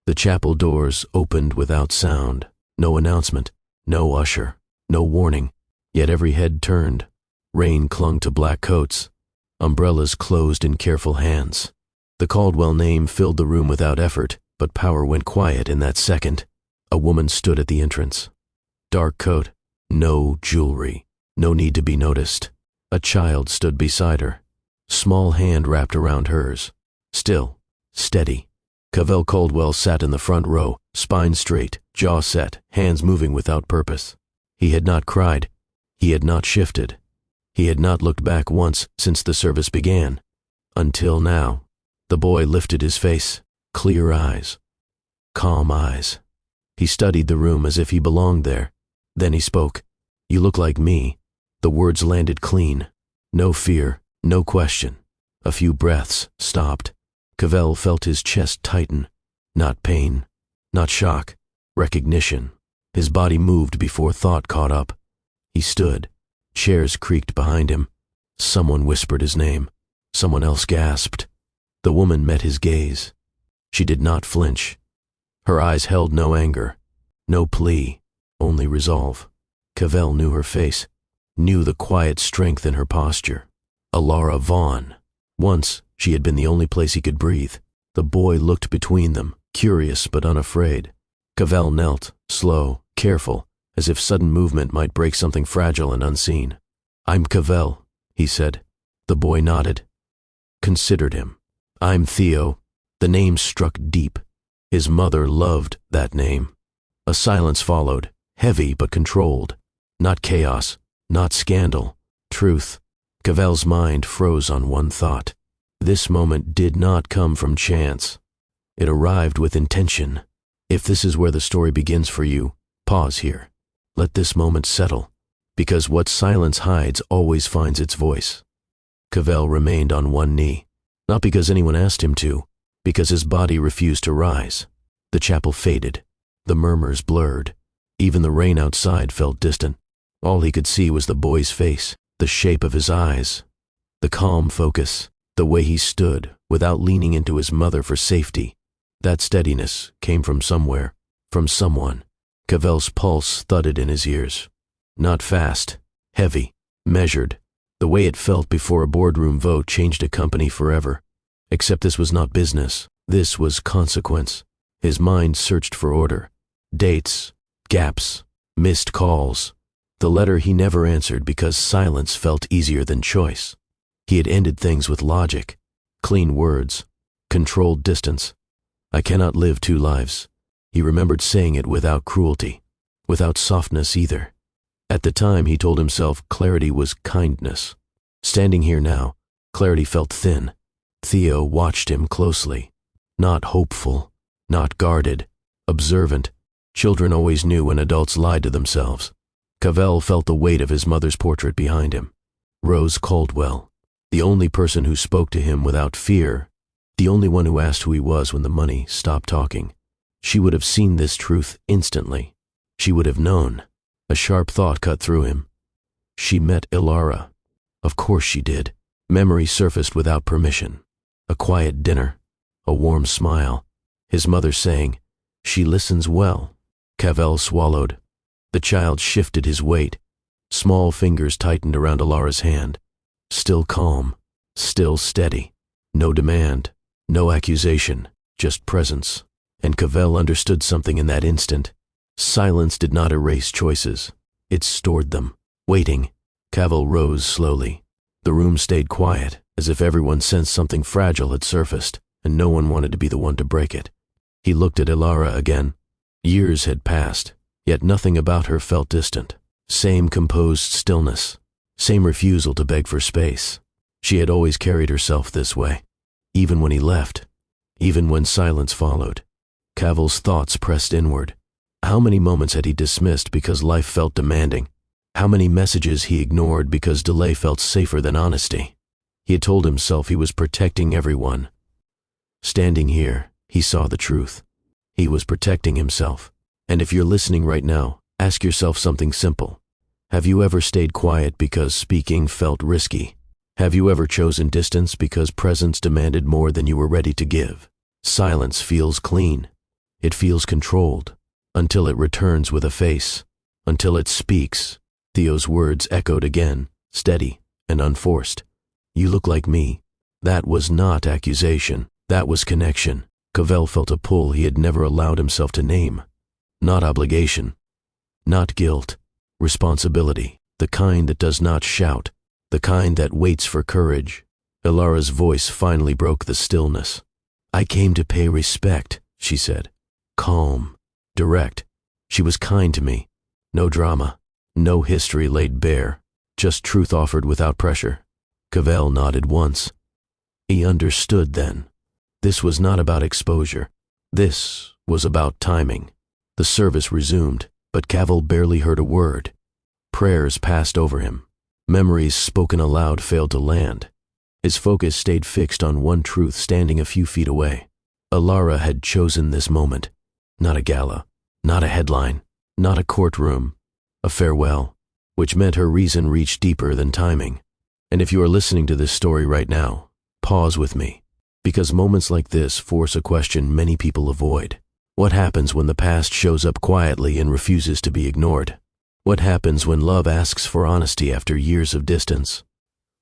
The chapel doors opened without sound. No announcement, no usher, no warning, yet every head turned. Rain clung to black coats. Umbrellas closed in careful hands. The Caldwell name filled the room without effort, but power went quiet in that second. A woman stood at the entrance. Dark coat, no jewelry, no need to be noticed. A child stood beside her. Small hand wrapped around hers. Still, steady. Cavell Caldwell sat in the front row, spine straight, jaw set, hands moving without purpose. He had not cried. He had not shifted. He had not looked back once since the service began. Until now. The boy lifted his face, clear eyes, calm eyes. He studied the room as if he belonged there. Then he spoke. "You look like me." The words landed clean. No fear, no question. A few breaths stopped. Cavell felt his chest tighten. Not pain, not shock, recognition. His body moved before thought caught up. He stood. Chairs creaked behind him. Someone whispered his name. Someone else gasped. The woman met his gaze. She did not flinch. Her eyes held no anger, no plea, only resolve. Cavell knew her face, knew the quiet strength in her posture. Alara Vaughn. Once, she had been the only place he could breathe. The boy looked between them, curious but unafraid. Cavell knelt, slow, careful, as if sudden movement might break something fragile and unseen. "I'm Cavell," he said. The boy nodded, considered him. "I'm Theo." The name struck deep. His mother loved that name. A silence followed, heavy but controlled. Not chaos, not scandal, truth. Cavell's mind froze on one thought. This moment did not come from chance. It arrived with intention. If this is where the story begins for you, pause here. Let this moment settle, because what silence hides always finds its voice. Cavell remained on one knee, not because anyone asked him to, because his body refused to rise. The chapel faded. The murmurs blurred. Even the rain outside felt distant. All he could see was the boy's face, the shape of his eyes, the calm focus, the way he stood without leaning into his mother for safety. That steadiness came from somewhere, from someone. Cavell's pulse thudded in his ears. Not fast, heavy, measured. The way it felt before a boardroom vote changed a company forever. Except this was not business. This was consequence. His mind searched for order. Dates, gaps, missed calls. The letter he never answered because silence felt easier than choice. He had ended things with logic, clean words, controlled distance. "I cannot live two lives." He remembered saying it without cruelty, without softness either. At the time, he told himself clarity was kindness. Standing here now, clarity felt thin. Theo watched him closely. Not hopeful, not guarded, observant. Children always knew when adults lied to themselves. Cavell felt the weight of his mother's portrait behind him. Rose Caldwell, the only person who spoke to him without fear, the only one who asked who he was when the money stopped talking. She would have seen this truth instantly. She would have known. A sharp thought cut through him. She met Alara. Of course she did. Memory surfaced without permission. A quiet dinner, a warm smile. His mother saying, "She listens well." Cavell swallowed. The child shifted his weight. Small fingers tightened around Alara's hand. Still calm, still steady. No demand, no accusation, just presence. And Cavell understood something in that instant. Silence did not erase choices. It stored them. Waiting, Cavell rose slowly. The room stayed quiet, as if everyone sensed something fragile had surfaced, and no one wanted to be the one to break it. He looked at Alara again. Years had passed, yet nothing about her felt distant. Same composed stillness, same refusal to beg for space. She had always carried herself this way, even when he left, even when silence followed. Cavell's thoughts pressed inward. How many moments had he dismissed because life felt demanding? How many messages he ignored because delay felt safer than honesty? He had told himself he was protecting everyone. Standing here, he saw the truth. He was protecting himself. And if you're listening right now, ask yourself something simple. Have you ever stayed quiet because speaking felt risky? Have you ever chosen distance because presence demanded more than you were ready to give? Silence feels clean. It feels controlled, until it returns with a face, until it speaks. Theo's words echoed again, steady and unforced. You look like me. That was not accusation. That was connection. Cavell felt a pull he had never allowed himself to name. Not obligation. Not guilt. Responsibility. The kind that does not shout. The kind that waits for courage. Ilara's voice finally broke the stillness. I came to pay respect, she said. Calm. Direct. She was kind to me. No drama. No history laid bare. Just truth offered without pressure. Cavell nodded once. He understood then. This was not about exposure. This was about timing. The service resumed, but Cavell barely heard a word. Prayers passed over him. Memories spoken aloud failed to land. His focus stayed fixed on one truth standing a few feet away. Ilara had chosen this moment. Not a gala, not a headline, not a courtroom. A farewell, which meant her reason reached deeper than timing. And if you are listening to this story right now, pause with me, because moments like this force a question many people avoid. What happens when the past shows up quietly and refuses to be ignored? What happens when love asks for honesty after years of distance?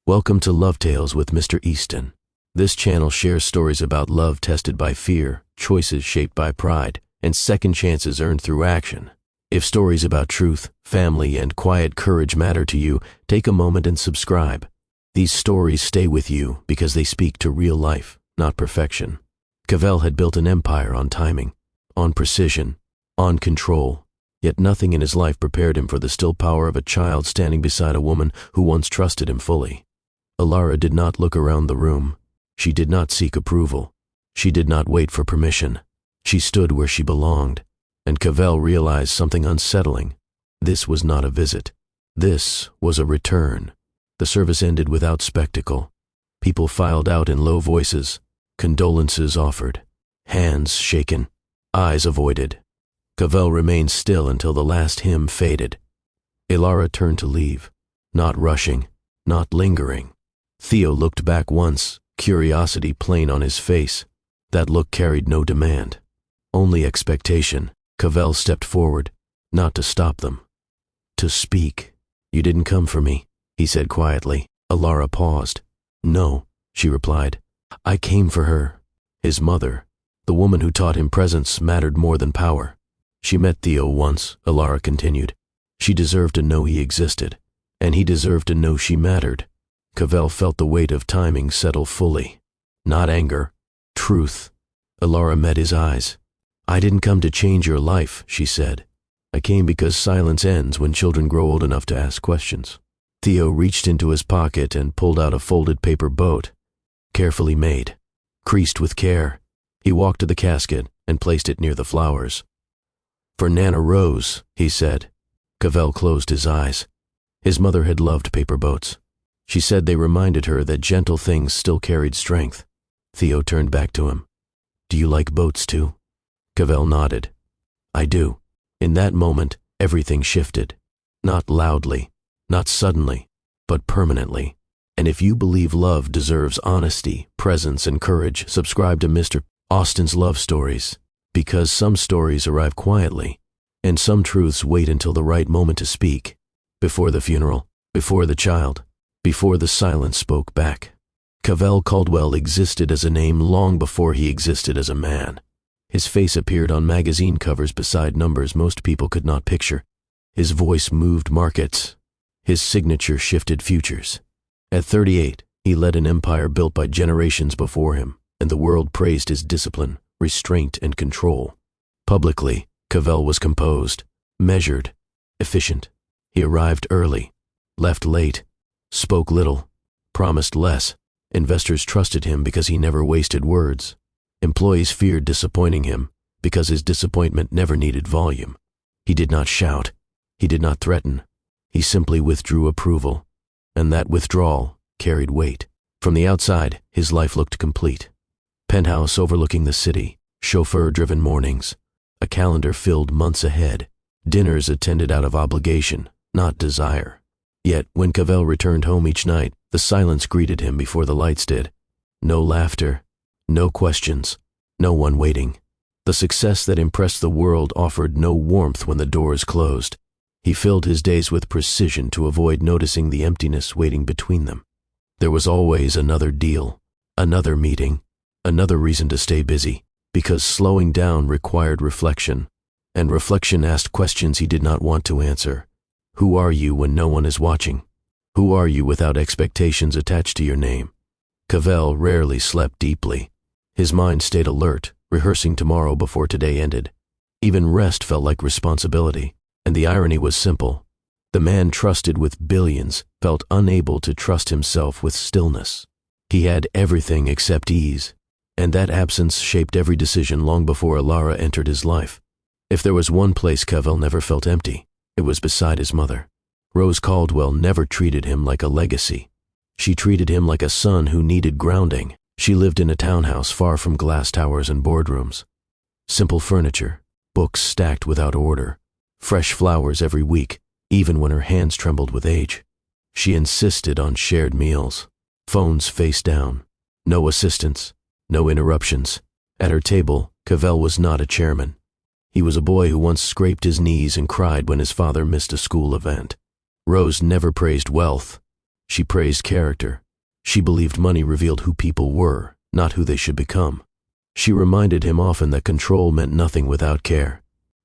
Welcome to Love Tales with Mr. Easton. This channel shares stories about love tested by fear, choices shaped by pride, and second chances earned through action. If stories about truth, family, and quiet courage matter to you, take a moment and subscribe. These stories stay with you because they speak to real life, not perfection. Cavell had built an empire on timing, on precision, on control, yet nothing in his life prepared him for the still power of a child standing beside a woman who once trusted him fully. Ilara did not look around the room. She did not seek approval. She did not wait for permission. She stood where she belonged, and Cavell realized something unsettling. This was not a visit. This was a return. The service ended without spectacle. People filed out in low voices, condolences offered, hands shaken, eyes avoided. Cavell remained still until the last hymn faded. Ilara turned to leave, not rushing, not lingering. Theo looked back once, curiosity plain on his face. That look carried no demand, only expectation. Cavell stepped forward, not to stop them, to speak. You didn't come for me, he said quietly. Ilara paused. No, she replied. I came for her. His mother, the woman who taught him presence mattered more than power. She met Theo once, Ilara continued. She deserved to know he existed, and he deserved to know she mattered. Cavell felt the weight of timing settle fully. Not anger, truth. Ilara met his eyes. I didn't come to change your life, she said. I came because silence ends when children grow old enough to ask questions. Theo reached into his pocket and pulled out a folded paper boat. Carefully made, creased with care. He walked to the casket and placed it near the flowers. For Nana Rose, he said. Cavell closed his eyes. His mother had loved paper boats. She said they reminded her that gentle things still carried strength. Theo turned back to him. Do you like boats too? Cavell nodded. I do. In that moment, everything shifted. Not loudly, not suddenly, but permanently. And if you believe love deserves honesty, presence, and courage, subscribe to Mr. Austin's Love Stories, because some stories arrive quietly, and some truths wait until the right moment to speak. Before the funeral, before the child, before the silence spoke back. Cavell Caldwell existed as a name long before he existed as a man. His face appeared on magazine covers beside numbers most people could not picture. His voice moved markets. His signature shifted futures. At 38, he led an empire built by generations before him, and the world praised his discipline, restraint, and control. Publicly, Cavell was composed, measured, efficient. He arrived early, left late, spoke little, promised less. Investors trusted him because he never wasted words. Employees feared disappointing him because his disappointment never needed volume. He did not shout. He did not threaten. He simply withdrew approval, and that withdrawal carried weight. From the outside, his life looked complete. Penthouse overlooking the city, chauffeur-driven mornings, a calendar filled months ahead, dinners attended out of obligation, not desire. Yet, when Cavell returned home each night, the silence greeted him before the lights did. No laughter, no questions, no one waiting. The success that impressed the world offered no warmth when the doors closed. He filled his days with precision to avoid noticing the emptiness waiting between them. There was always another deal, another meeting, another reason to stay busy, because slowing down required reflection, and reflection asked questions he did not want to answer. Who are you when no one is watching? Who are you without expectations attached to your name? Cavell rarely slept deeply. His mind stayed alert, rehearsing tomorrow before today ended. Even rest felt like responsibility, and the irony was simple. The man trusted with billions felt unable to trust himself with stillness. He had everything except ease, and that absence shaped every decision long before Alara entered his life. If there was one place Cavell never felt empty, it was beside his mother. Rose Caldwell never treated him like a legacy. She treated him like a son who needed grounding. She lived in a townhouse far from glass towers and boardrooms. Simple furniture, books stacked without order, fresh flowers every week, even when her hands trembled with age. She insisted on shared meals, phones face down, no assistants, no interruptions. At her table, Cavell was not a chairman. He was a boy who once scraped his knees and cried when his father missed a school event. Rose never praised wealth. She praised character. She believed money revealed who people were, not who they should become. She reminded him often that control meant nothing without care.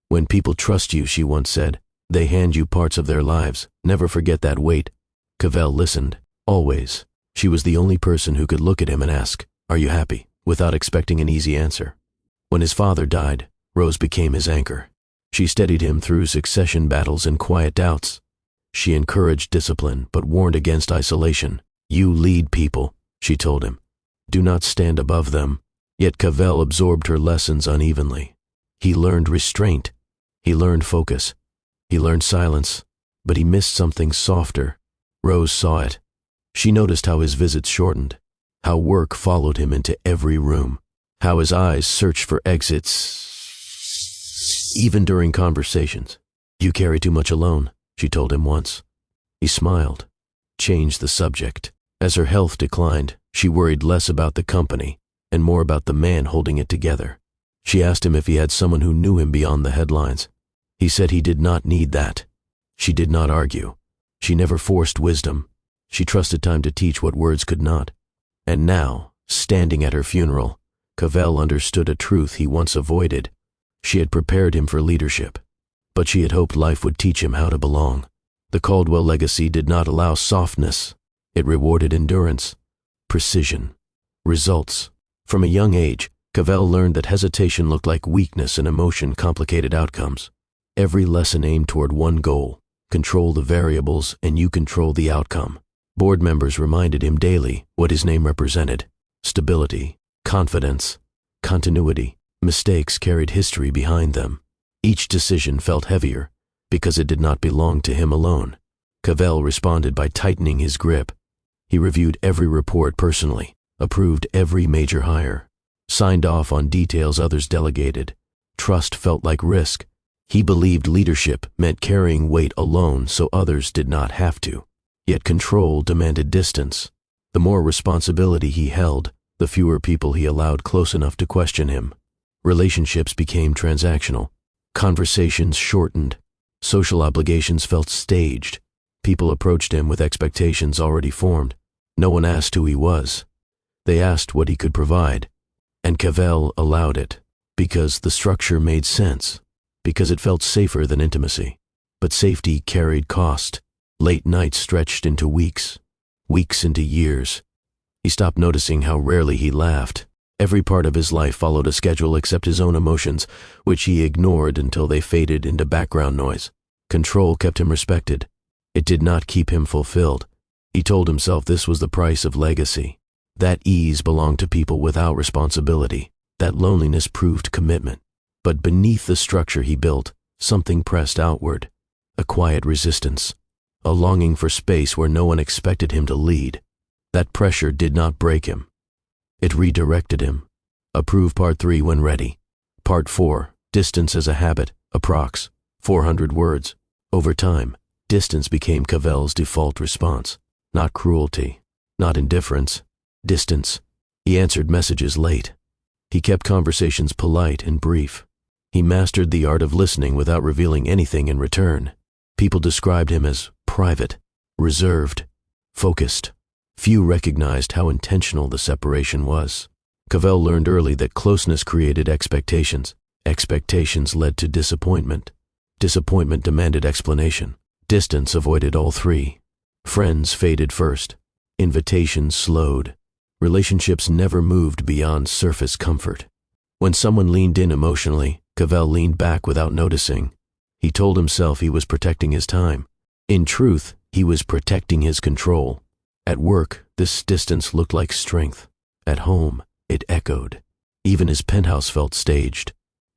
When people trust you, she once said, they hand you parts of their lives. Never forget that weight. Cavell listened, always. She was the only person who could look at him and ask, "Are you happy?" without expecting an easy answer. When his father died, Rose became his anchor. She steadied him through succession battles and quiet doubts. She encouraged discipline, but warned against isolation. You lead people, she told him. Do not stand above them. Yet Cavell absorbed her lessons unevenly. He learned restraint. He learned focus. He learned silence, but he missed something softer. Rose saw it. She noticed how his visits shortened, how work followed him into every room, how his eyes searched for exits, even during conversations. You carry too much alone, she told him once. He smiled, changed the subject. As her health declined, she worried less about the company and more about the man holding it together. She asked him if he had someone who knew him beyond the headlines. He said he did not need that. She did not argue. She never forced wisdom. She trusted time to teach what words could not. And now, standing at her funeral, Cavell understood a truth he once avoided. She had prepared him for leadership, but she had hoped life would teach him how to belong. The Caldwell legacy did not allow softness. It rewarded endurance, precision, results. From a young age, Cavell learned that hesitation looked like weakness and emotion complicated outcomes. Every lesson aimed toward one goal: control the variables and you control the outcome. Board members reminded him daily what his name represented: stability, confidence, continuity. Mistakes carried history behind them. Each decision felt heavier because it did not belong to him alone. Cavell responded by tightening his grip. He reviewed every report personally, approved every major hire, signed off on details others delegated. Trust felt like risk. He believed leadership meant carrying weight alone so others did not have to. Yet control demanded distance. The more responsibility he held, the fewer people he allowed close enough to question him. Relationships became transactional. Conversations shortened. Social obligations felt staged. People approached him with expectations already formed. No one asked who he was. They asked what he could provide. And Cavell allowed it, because the structure made sense, because it felt safer than intimacy. But safety carried cost. Late nights stretched into weeks, weeks into years. He stopped noticing how rarely he laughed. Every part of his life followed a schedule except his own emotions, which he ignored until they faded into background noise. Control kept him respected. It did not keep him fulfilled. He told himself this was the price of legacy. That ease belonged to people without responsibility. That loneliness proved commitment. But beneath the structure he built, something pressed outward. A quiet resistance. A longing for space where no one expected him to lead. That pressure did not break him. It redirected him. Approve Part 3 when ready. Part 4, Distance as a Habit, approx. 400 words. Over time, distance became Cavell's default response. Not cruelty, not indifference. Distance. He answered messages late. He kept conversations polite and brief. He mastered the art of listening without revealing anything in return. People described him as private, reserved, focused. Few recognized how intentional the separation was. Cavell learned early that closeness created expectations. Expectations led to disappointment. Disappointment demanded explanation. Distance avoided all three. Friends faded first. Invitations slowed. Relationships never moved beyond surface comfort. When someone leaned in emotionally, Cavell leaned back without noticing. He told himself he was protecting his time. In truth, he was protecting his control. At work, this distance looked like strength. At home, it echoed. Even his penthouse felt staged.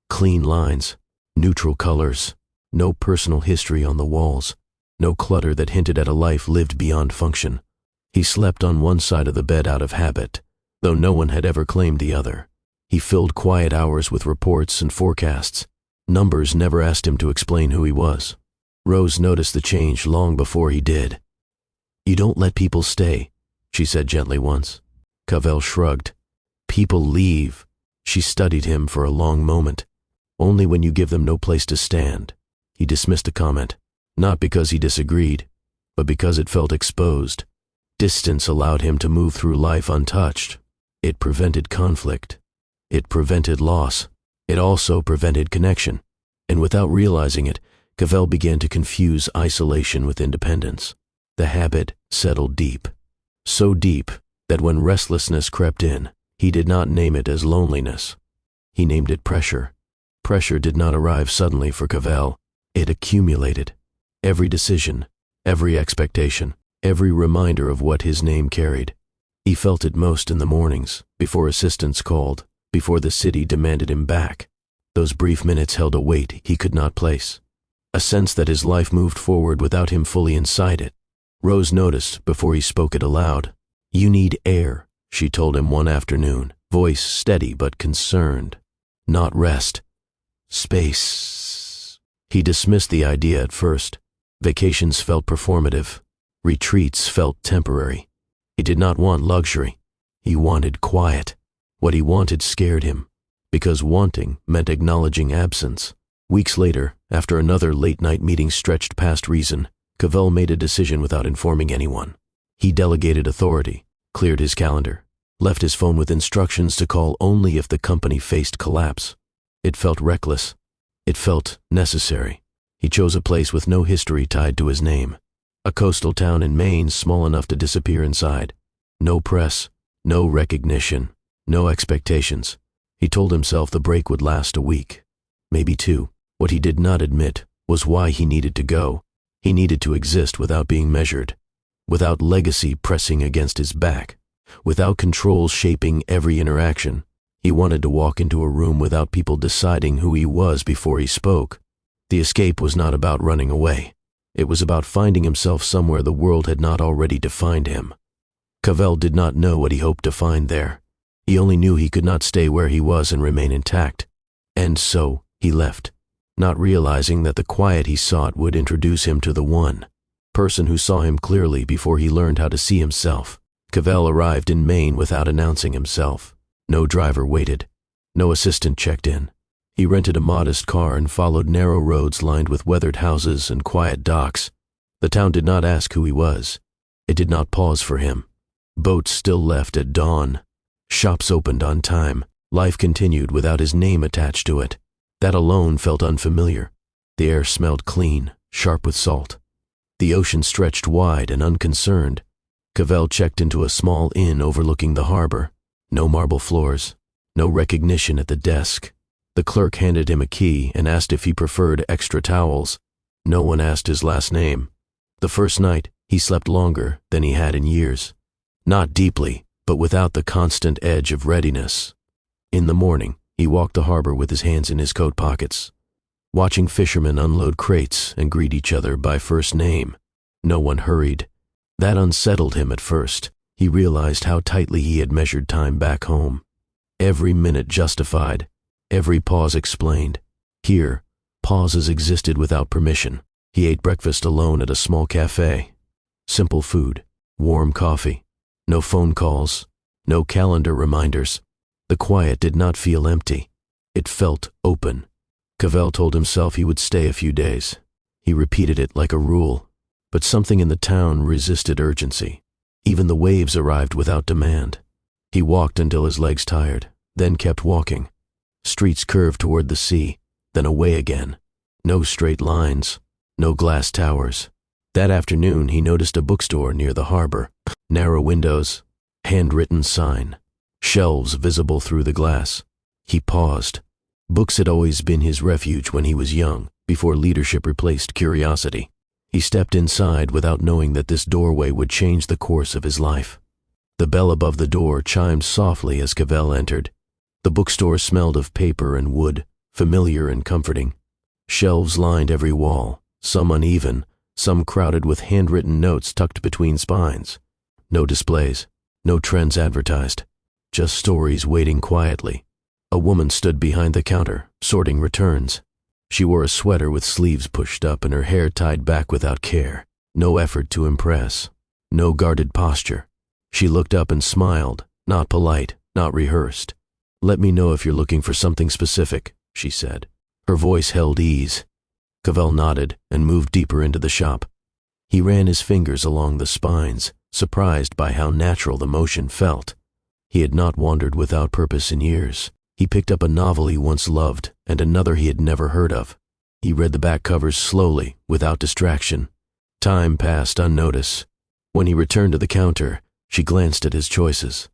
Clean lines, neutral colors, no personal history on the walls, no clutter that hinted at a life lived beyond function. He slept on one side of the bed out of habit, though no one had ever claimed the other. He filled quiet hours with reports and forecasts. Numbers never asked him to explain who he was. Rose noticed the change long before he did. "You don't let people stay," she said gently once. Cavell shrugged. "People leave." She studied him for a long moment. "Only when you give them no place to stand." He dismissed the comment, not because he disagreed, but because it felt exposed. Distance allowed him to move through life untouched. It prevented conflict. It prevented loss. It also prevented connection. And without realizing it, Cavell began to confuse isolation with independence. The habit settled deep. So deep that when restlessness crept in, he did not name it as loneliness. He named it pressure. Pressure did not arrive suddenly for Cavell. It accumulated. Every decision, every expectation, every reminder of what his name carried. He felt it most in the mornings, before assistants called, before the city demanded him back. Those brief minutes held a weight he could not place. A sense that his life moved forward without him fully inside it. Rose noticed before he spoke it aloud. "You need air," she told him one afternoon, voice steady but concerned. "Not rest. Space." He dismissed the idea at first. Vacations felt performative. Retreats felt temporary. He did not want luxury. He wanted quiet. What he wanted scared him, because wanting meant acknowledging absence. Weeks later, after another late-night meeting stretched past reason, Cavell made a decision without informing anyone. He delegated authority, cleared his calendar, left his phone with instructions to call only if the company faced collapse. It felt reckless. It felt necessary. He chose a place with no history tied to his name. A coastal town in Maine small enough to disappear inside. No press, no recognition, no expectations. He told himself the break would last a week, maybe two. What he did not admit was why he needed to go. He needed to exist without being measured, without legacy pressing against his back, without control shaping every interaction. He wanted to walk into a room without people deciding who he was before he spoke. The escape was not about running away. It was about finding himself somewhere the world had not already defined him. Cavell did not know what he hoped to find there. He only knew he could not stay where he was and remain intact. And so he left, not realizing that the quiet he sought would introduce him to the one person who saw him clearly before he learned how to see himself. Cavell arrived in Maine without announcing himself. No driver waited. No assistant checked in. He rented a modest car and followed narrow roads lined with weathered houses and quiet docks. The town did not ask who he was. It did not pause for him. Boats still left at dawn. Shops opened on time. Life continued without his name attached to it. That alone felt unfamiliar. The air smelled clean, sharp with salt. The ocean stretched wide and unconcerned. Cavell checked into a small inn overlooking the harbor. No marble floors. No recognition at the desk. The clerk handed him a key and asked if he preferred extra towels. No one asked his last name. The first night, he slept longer than he had in years. Not deeply, but without the constant edge of readiness. In the morning, he walked the harbor with his hands in his coat pockets, watching fishermen unload crates and greet each other by first name. No one hurried. That unsettled him at first. He realized how tightly he had measured time back home. Every minute justified. Every pause explained. Here, pauses existed without permission. He ate breakfast alone at a small cafe. Simple food, warm coffee, no phone calls, no calendar reminders. The quiet did not feel empty. It felt open. Cavell told himself he would stay a few days. He repeated it like a rule, but something in the town resisted urgency. Even the waves arrived without demand. He walked until his legs tired, then kept walking. Streets curved toward the sea, then away again. No straight lines, no glass towers. That afternoon he noticed a bookstore near the harbor. Narrow windows, handwritten sign, shelves visible through the glass. He paused. Books had always been his refuge when he was young, before leadership replaced curiosity. He stepped inside without knowing that this doorway would change the course of his life. The bell above the door chimed softly as Cavell entered. The bookstore smelled of paper and wood, familiar and comforting. Shelves lined every wall, some uneven, some crowded with handwritten notes tucked between spines. No displays, no trends advertised, just stories waiting quietly. A woman stood behind the counter, sorting returns. She wore a sweater with sleeves pushed up and her hair tied back without care. No effort to impress, no guarded posture. She looked up and smiled, not polite, not rehearsed. "Let me know if you're looking for something specific," she said. Her voice held ease. Cavell nodded and moved deeper into the shop. He ran his fingers along the spines, surprised by how natural the motion felt. He had not wandered without purpose in years. He picked up a novel he once loved and another he had never heard of. He read the back covers slowly, without distraction. Time passed unnoticed. When he returned to the counter, she glanced at his choices.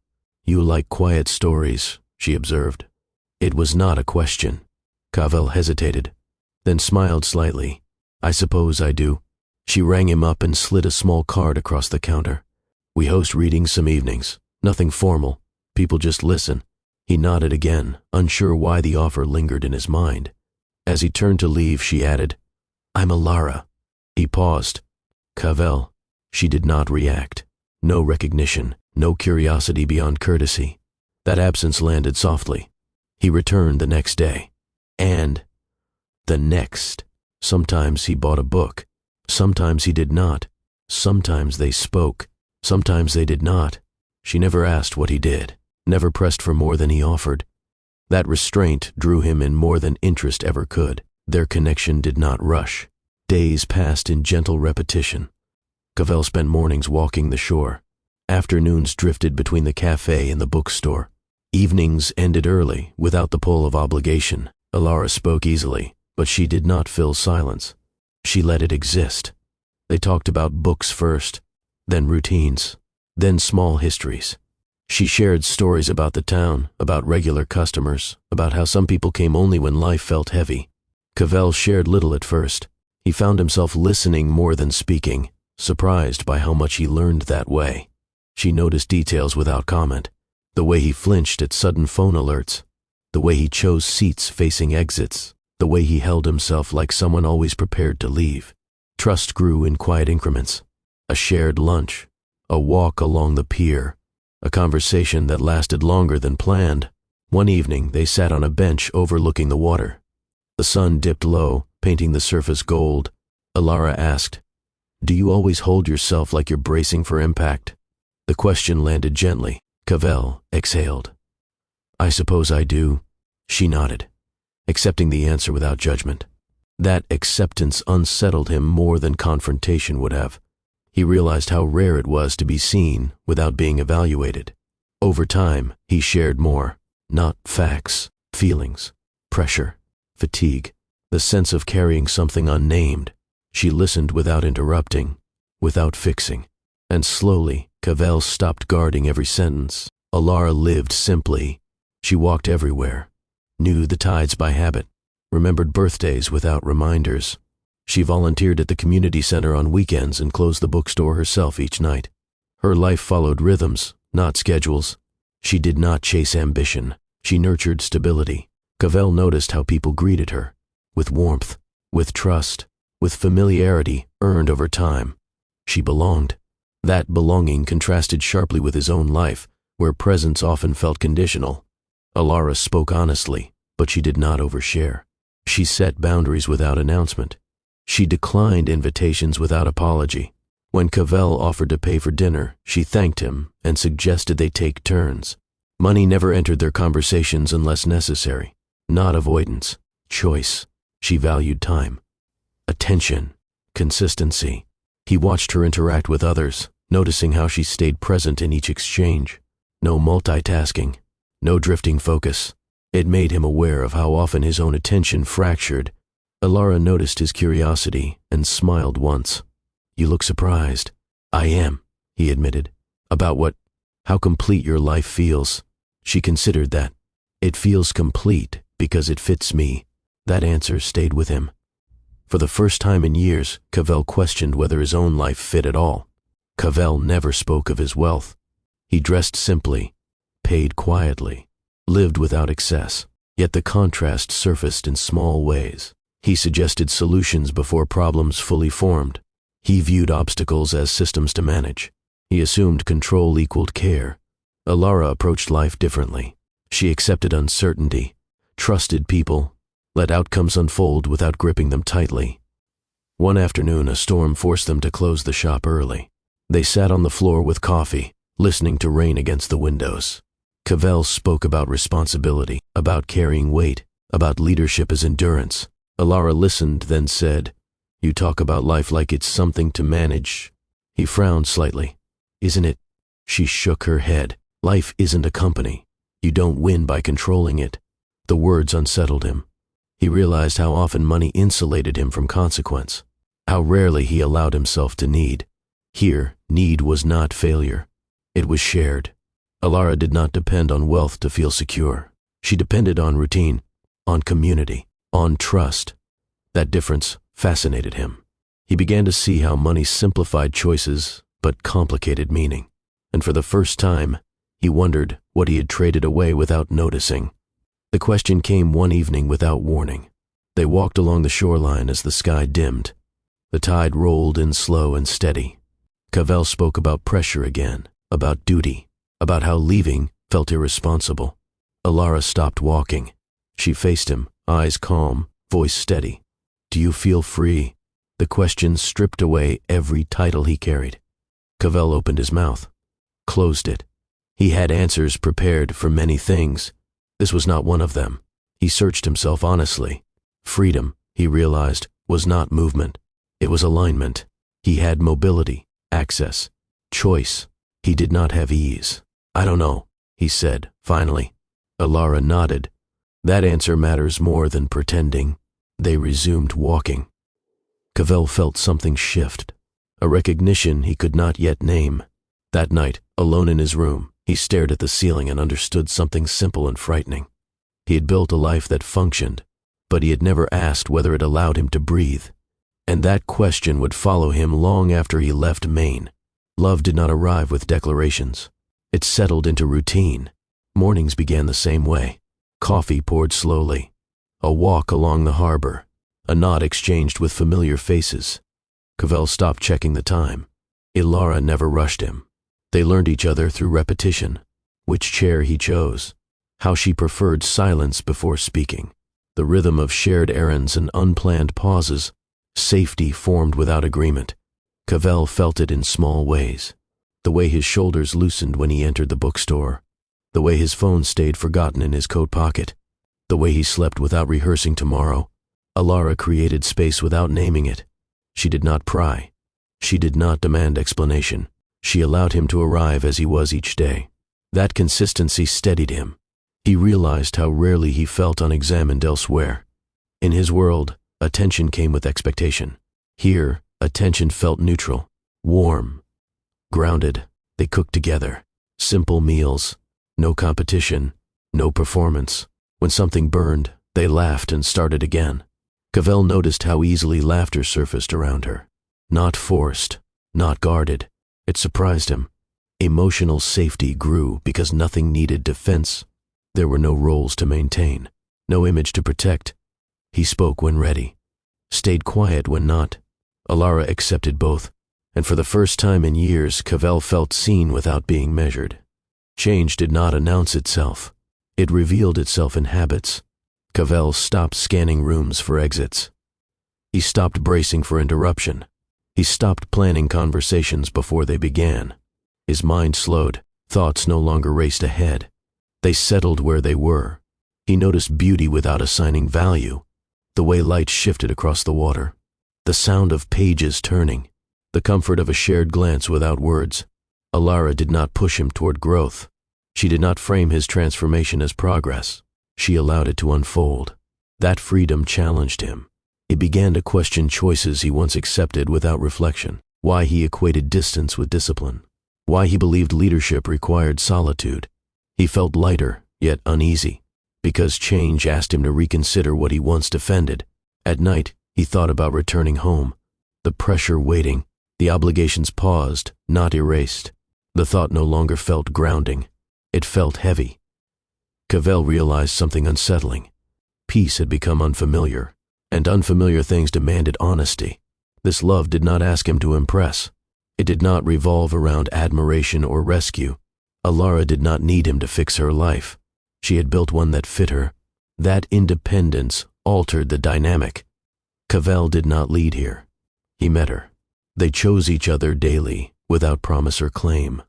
"You like quiet stories," she observed. It was not a question. Cavell hesitated, then smiled slightly. "I suppose I do." She rang him up and slid a small card across the counter. "We host readings some evenings. Nothing formal. People just listen." He nodded again, unsure why the offer lingered in his mind. As he turned to leave, she added, "I'm Alara." He paused. "Cavell." She did not react. No recognition, no curiosity beyond courtesy. That absence landed softly. He returned the next day. And the next. Sometimes he bought a book. Sometimes he did not. Sometimes they spoke. Sometimes they did not. She never asked what he did, never pressed for more than he offered. That restraint drew him in more than interest ever could. Their connection did not rush. Days passed in gentle repetition. Cavell spent mornings walking the shore. Afternoons drifted between the cafe and the bookstore. Evenings ended early, without the pull of obligation. Alara spoke easily, but she did not fill silence. She let it exist. They talked about books first, then routines, then small histories. She shared stories about the town, about regular customers, about how some people came only when life felt heavy. Cavell shared little at first. He found himself listening more than speaking, surprised by how much he learned that way. She noticed details without comment. The way he flinched at sudden phone alerts, the way he chose seats facing exits, the way he held himself like someone always prepared to leave. Trust grew in quiet increments. A shared lunch, a walk along the pier, a conversation that lasted longer than planned. One evening, they sat on a bench overlooking the water. The sun dipped low, painting the surface gold. Alara asked, "Do you always hold yourself like you're bracing for impact?" The question landed gently. Cavell exhaled. "I suppose I do." She nodded, accepting the answer without judgment. That acceptance unsettled him more than confrontation would have. He realized how rare it was to be seen without being evaluated. Over time, he shared more. Not facts, feelings, pressure, fatigue, the sense of carrying something unnamed. She listened without interrupting, without fixing. And slowly, Cavell stopped guarding every sentence. Alara lived simply. She walked everywhere, knew the tides by habit, remembered birthdays without reminders. She volunteered at the community center on weekends and closed the bookstore herself each night. Her life followed rhythms, not schedules. She did not chase ambition. She nurtured stability. Cavell noticed how people greeted her, with warmth, with trust, with familiarity earned over time. She belonged. That belonging contrasted sharply with his own life, where presence often felt conditional. Alara spoke honestly, but she did not overshare. She set boundaries without announcement. She declined invitations without apology. When Cavell offered to pay for dinner, she thanked him and suggested they take turns. Money never entered their conversations unless necessary. Not avoidance, choice. She valued time, attention, consistency. He watched her interact with others, noticing how she stayed present in each exchange. No multitasking, no drifting focus. It made him aware of how often his own attention fractured. Alara noticed his curiosity and smiled once. "You look surprised." "I am," he admitted. "About what? How complete your life feels." She considered that. "It feels complete because it fits me." That answer stayed with him. For the first time in years, Cavell questioned whether his own life fit at all. Cavell never spoke of his wealth. He dressed simply, paid quietly, lived without excess, yet the contrast surfaced in small ways. He suggested solutions before problems fully formed. He viewed obstacles as systems to manage. He assumed control equaled care. Alara approached life differently. She accepted uncertainty, trusted people, let outcomes unfold without gripping them tightly. One afternoon, a storm forced them to close the shop early. They sat on the floor with coffee, listening to rain against the windows. Cavell spoke about responsibility, about carrying weight, about leadership as endurance. Alara listened, then said, "You talk about life like it's something to manage." He frowned slightly. "Isn't it?" She shook her head. "Life isn't a company. You don't win by controlling it." The words unsettled him. He realized how often money insulated him from consequence, how rarely he allowed himself to need. Here, need was not failure. It was shared. Alara did not depend on wealth to feel secure. She depended on routine, on community, on trust. That difference fascinated him. He began to see how money simplified choices but complicated meaning. And for the first time, he wondered what he had traded away without noticing. The question came one evening without warning. They walked along the shoreline as the sky dimmed. The tide rolled in slow and steady. Cavell spoke about pressure again, about duty, about how leaving felt irresponsible. Alara stopped walking. She faced him, eyes calm, voice steady. "Do you feel free?" The question stripped away every title he carried. Cavell opened his mouth, closed it. He had answers prepared for many things. This was not one of them. He searched himself honestly. Freedom, he realized, was not movement. It was alignment. He had mobility, access, choice. He did not have ease. "I don't know," he said, finally. Alara nodded. "That answer matters more than pretending." They resumed walking. Cavell felt something shift, a recognition he could not yet name. That night, alone in his room, he stared at the ceiling and understood something simple and frightening. He had built a life that functioned, but he had never asked whether it allowed him to breathe. And that question would follow him long after he left Maine. Love did not arrive with declarations. It settled into routine. Mornings began the same way. Coffee poured slowly. A walk along the harbor. A nod exchanged with familiar faces. Cavell stopped checking the time. Alara never rushed him. They learned each other through repetition. Which chair he chose. How she preferred silence before speaking. The rhythm of shared errands and unplanned pauses. Safety formed without agreement. Cavell felt it in small ways. The way his shoulders loosened when he entered the bookstore. The way his phone stayed forgotten in his coat pocket. The way he slept without rehearsing tomorrow. Alara created space without naming it. She did not pry. She did not demand explanation. She allowed him to arrive as he was each day. That consistency steadied him. He realized how rarely he felt unexamined elsewhere. In his world, attention came with expectation. Here, attention felt neutral, warm, grounded. They cooked together. Simple meals. No competition. No performance. When something burned, they laughed and started again. Cavell noticed how easily laughter surfaced around her. Not forced, not guarded. It surprised him. Emotional safety grew because nothing needed defense. There were no roles to maintain, no image to protect. He spoke when ready, stayed quiet when not. Alara accepted both, and for the first time in years, Cavell felt seen without being measured. Change did not announce itself. It revealed itself in habits. Cavell stopped scanning rooms for exits. He stopped bracing for interruption. He stopped planning conversations before they began. His mind slowed. Thoughts no longer raced ahead. They settled where they were. He noticed beauty without assigning value, the way light shifted across the water, the sound of pages turning, the comfort of a shared glance without words. Alara did not push him toward growth. She did not frame his transformation as progress. She allowed it to unfold. That freedom challenged him. He began to question choices he once accepted without reflection, why he equated distance with discipline, why he believed leadership required solitude. He felt lighter, yet uneasy, because change asked him to reconsider what he once defended. At night, he thought about returning home. The pressure waiting, the obligations paused, not erased. The thought no longer felt grounding. It felt heavy. Cavell realized something unsettling. Peace had become unfamiliar, and unfamiliar things demanded honesty. This love did not ask him to impress. It did not revolve around admiration or rescue. Alara did not need him to fix her life. She had built one that fit her. That independence altered the dynamic. Cavell did not lead here. He met her. They chose each other daily, without promise or claim.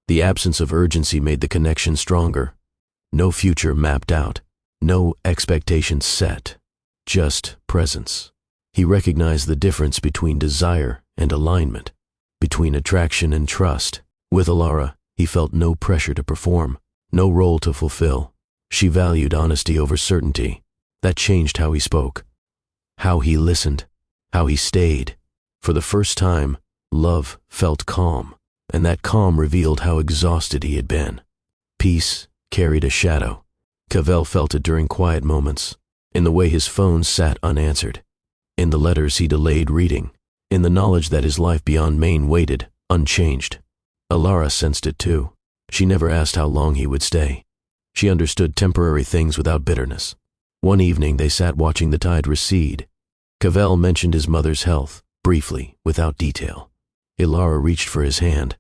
The absence of urgency made the connection stronger. No future mapped out, no expectations set, just presence. He recognized the difference between desire and alignment, between attraction and trust. With Alara, he felt no pressure to perform, no role to fulfill. She valued honesty over certainty. That changed how he spoke, how he listened, how he stayed. For the first time, love felt calm, and that calm revealed how exhausted he had been. Peace carried a shadow. Cavell felt it during quiet moments, in the way his phone sat unanswered, in the letters he delayed reading, in the knowledge that his life beyond Maine waited, unchanged. Alara sensed it too. She never asked how long he would stay. She understood temporary things without bitterness. One evening they sat watching the tide recede. Cavell mentioned his mother's health, briefly, without detail. Alara reached for his hand,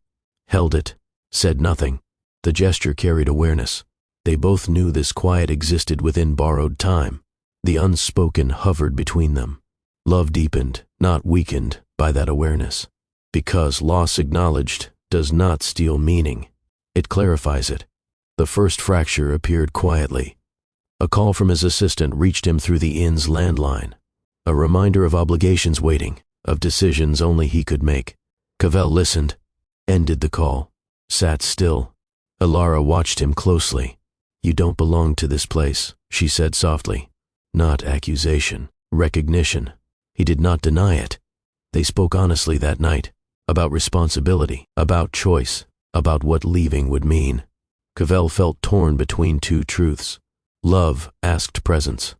held it, said nothing. The gesture carried awareness. They both knew this quiet existed within borrowed time. The unspoken hovered between them. Love deepened, not weakened, by that awareness. Because loss acknowledged does not steal meaning. It clarifies it. The first fracture appeared quietly. A call from his assistant reached him through the inn's landline. A reminder of obligations waiting, of decisions only he could make. Cavell listened, ended the call, sat still. Alara watched him closely. "You don't belong to this place," she said softly. Not accusation, recognition. He did not deny it. They spoke honestly that night, about responsibility, about choice, about what leaving would mean. Cavell felt torn between two truths. Love asked presence.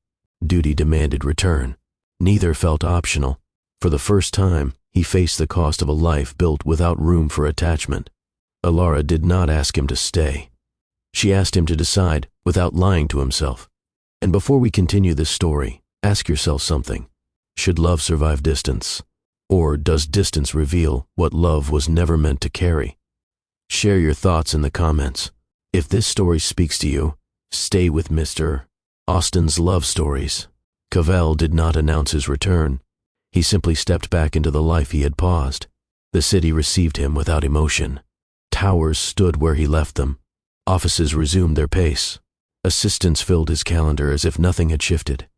Duty demanded return. Neither felt optional. For the first time, he faced the cost of a life built without room for attachment. Alara did not ask him to stay. She asked him to decide without lying to himself. And before we continue this story, ask yourself something. Should love survive distance? Or does distance reveal what love was never meant to carry? Share your thoughts in the comments. If this story speaks to you, stay with Mr. Austen's Love Stories. Cavell did not announce his return. He simply stepped back into the life he had paused. The city received him without emotion. Towers stood where he left them. Offices resumed their pace. Assistants filled his calendar as if nothing had shifted.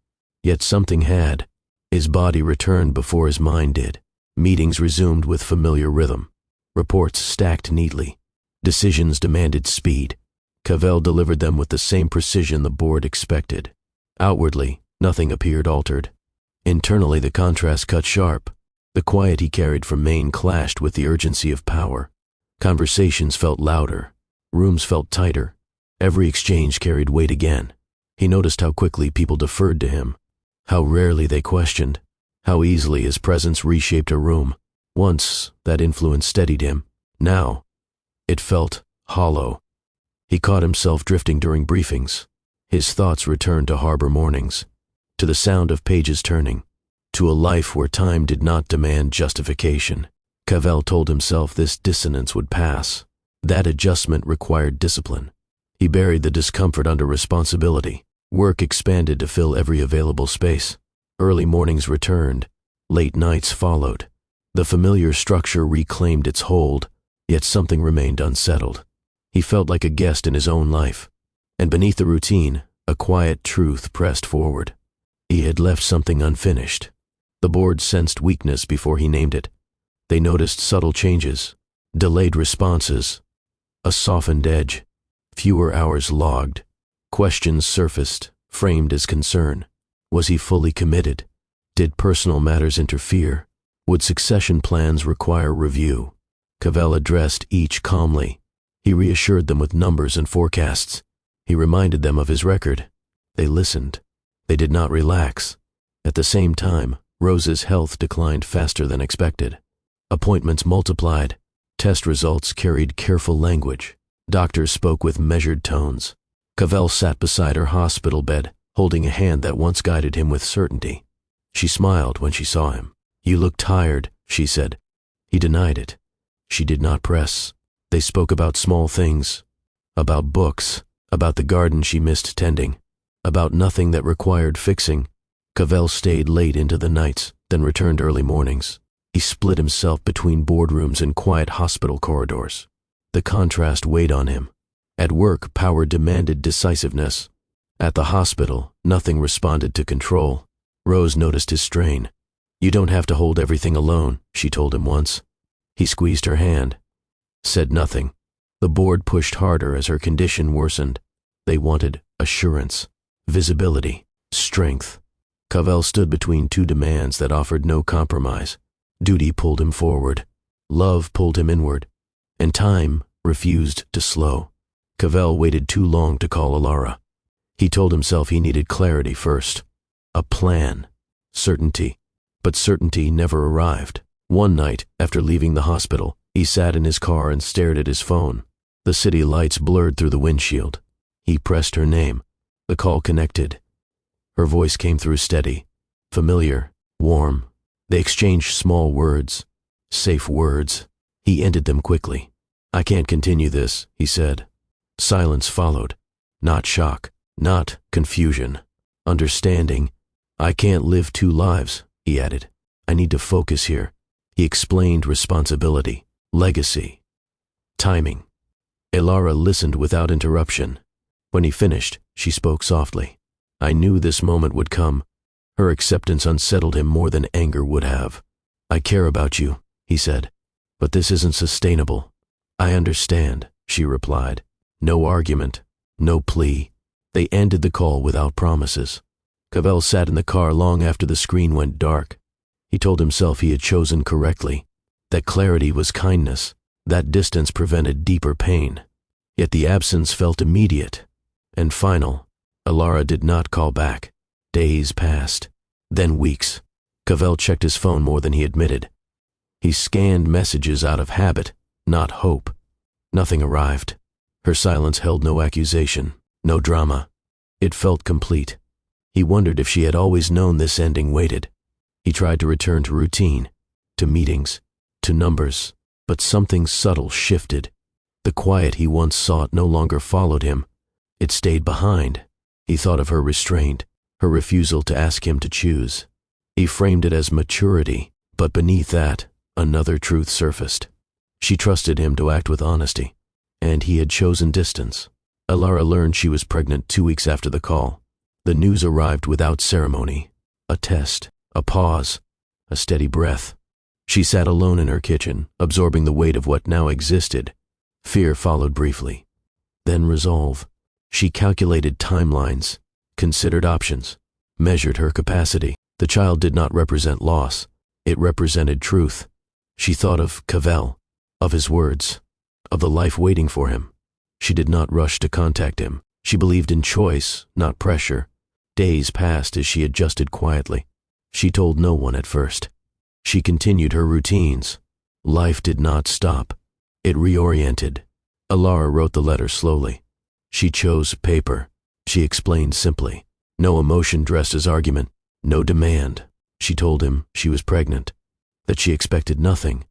Yet something had. His body returned before his mind did. Meetings resumed with familiar rhythm. Reports stacked neatly. Decisions demanded speed. Cavell delivered them with the same precision the board expected. Outwardly, nothing appeared altered. Internally, the contrast cut sharp. The quiet he carried from Maine clashed with the urgency of power. Conversations felt louder. Rooms felt tighter. Every exchange carried weight again. He noticed how quickly people deferred to him, how rarely they questioned, how easily his presence reshaped a room. Once, that influence steadied him. Now, it felt hollow. He caught himself drifting during briefings. His thoughts returned to harbor mornings, to the sound of pages turning, to a life where time did not demand justification. Cavell told himself this dissonance would pass. That adjustment required discipline. He buried the discomfort under responsibility. Work expanded to fill every available space. Early mornings returned. Late nights followed. The familiar structure reclaimed its hold, yet something remained unsettled. He felt like a guest in his own life, And beneath the routine, a quiet truth pressed forward. He had left something unfinished. The board sensed weakness before he named it. They noticed subtle changes, delayed responses, a softened edge, fewer hours logged. Questions surfaced, framed as concern. Was he fully committed? Did personal matters interfere? Would succession plans require review? Cavell addressed each calmly. He reassured them with numbers and forecasts. He reminded them of his record. They listened. They did not relax. At the same time, Rose's health declined faster than expected. Appointments multiplied. Test results carried careful language. Doctors spoke with measured tones. Cavell sat beside her hospital bed, holding a hand that once guided him with certainty. She smiled when she saw him. "You look tired," she said. He denied it. She did not press. They spoke about small things, about books, about the garden she missed tending, about nothing that required fixing. Cavell stayed late into the nights, then returned early mornings. He split himself between boardrooms and quiet hospital corridors. The contrast weighed on him. At work, power demanded decisiveness. At the hospital, nothing responded to control. Rose noticed his strain. "You don't have to hold everything alone," she told him once. He squeezed her hand, said nothing. The board pushed harder as her condition worsened. They wanted assurance, visibility, strength. Cavell stood between two demands that offered no compromise. Duty pulled him forward. Love pulled him inward. And time refused to slow. Cavell waited too long to call Alara. He told himself he needed clarity first. A plan. Certainty. But certainty never arrived. One night, after leaving the hospital, he sat in his car and stared at his phone. The city lights blurred through the windshield. He pressed her name. The call connected. Her voice came through steady, familiar, warm. They exchanged small words, safe words. He ended them quickly. "I can't continue this," he said. Silence followed. Not shock, not confusion. Understanding. "I can't live two lives," he added. "I need to focus here." He explained responsibility, legacy, timing. Alara listened without interruption. When he finished, she spoke softly. "I knew this moment would come." Her acceptance unsettled him more than anger would have. "I care about you," he said, "but this isn't sustainable." "I understand," she replied. No argument, no plea. They ended the call without promises. Cavell sat in the car long after the screen went dark. He told himself he had chosen correctly, that clarity was kindness, that distance prevented deeper pain. Yet the absence felt immediate and final. Alara did not call back. Days passed, then weeks. Cavell checked his phone more than he admitted. He scanned messages out of habit, not hope. Nothing arrived. Her silence held no accusation, no drama. It felt complete. He wondered if she had always known this ending waited. He tried to return to routine, to meetings, to numbers, but something subtle shifted. The quiet he once sought no longer followed him. It stayed behind. He thought of her restraint, her refusal to ask him to choose. He framed it as maturity, but beneath that, another truth surfaced. She trusted him to act with honesty, and he had chosen distance. Alara learned she was pregnant 2 weeks after the call. The news arrived without ceremony. A test, a pause, a steady breath. She sat alone in her kitchen, absorbing the weight of what now existed. Fear followed briefly. Then resolve. She calculated timelines, considered options, measured her capacity. The child did not represent loss. It represented truth. She thought of Cavell, of his words, of the life waiting for him. She did not rush to contact him. She believed in choice, not pressure. Days passed as she adjusted quietly. She told no one at first. She continued her routines. Life did not stop. It reoriented. Alara wrote the letter slowly. She chose paper. She explained simply. No emotion dressed as argument. No demand. She told him she was pregnant, that she expected nothing,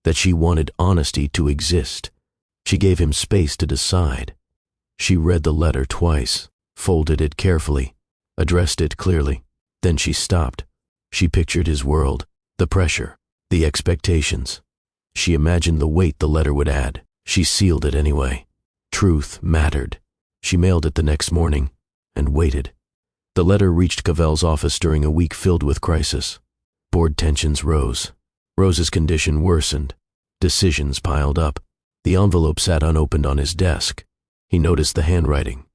that she wanted honesty to exist. She gave him space to decide. She read the letter twice, folded it carefully, addressed it clearly. Then she stopped. She pictured his world, the pressure, the expectations. She imagined the weight the letter would add. She sealed it anyway. Truth mattered. She mailed it the next morning and waited. The letter reached Cavell's office during a week filled with crisis. Board tensions rose. Rose's condition worsened. Decisions piled up. The envelope sat unopened on his desk. He noticed the handwriting.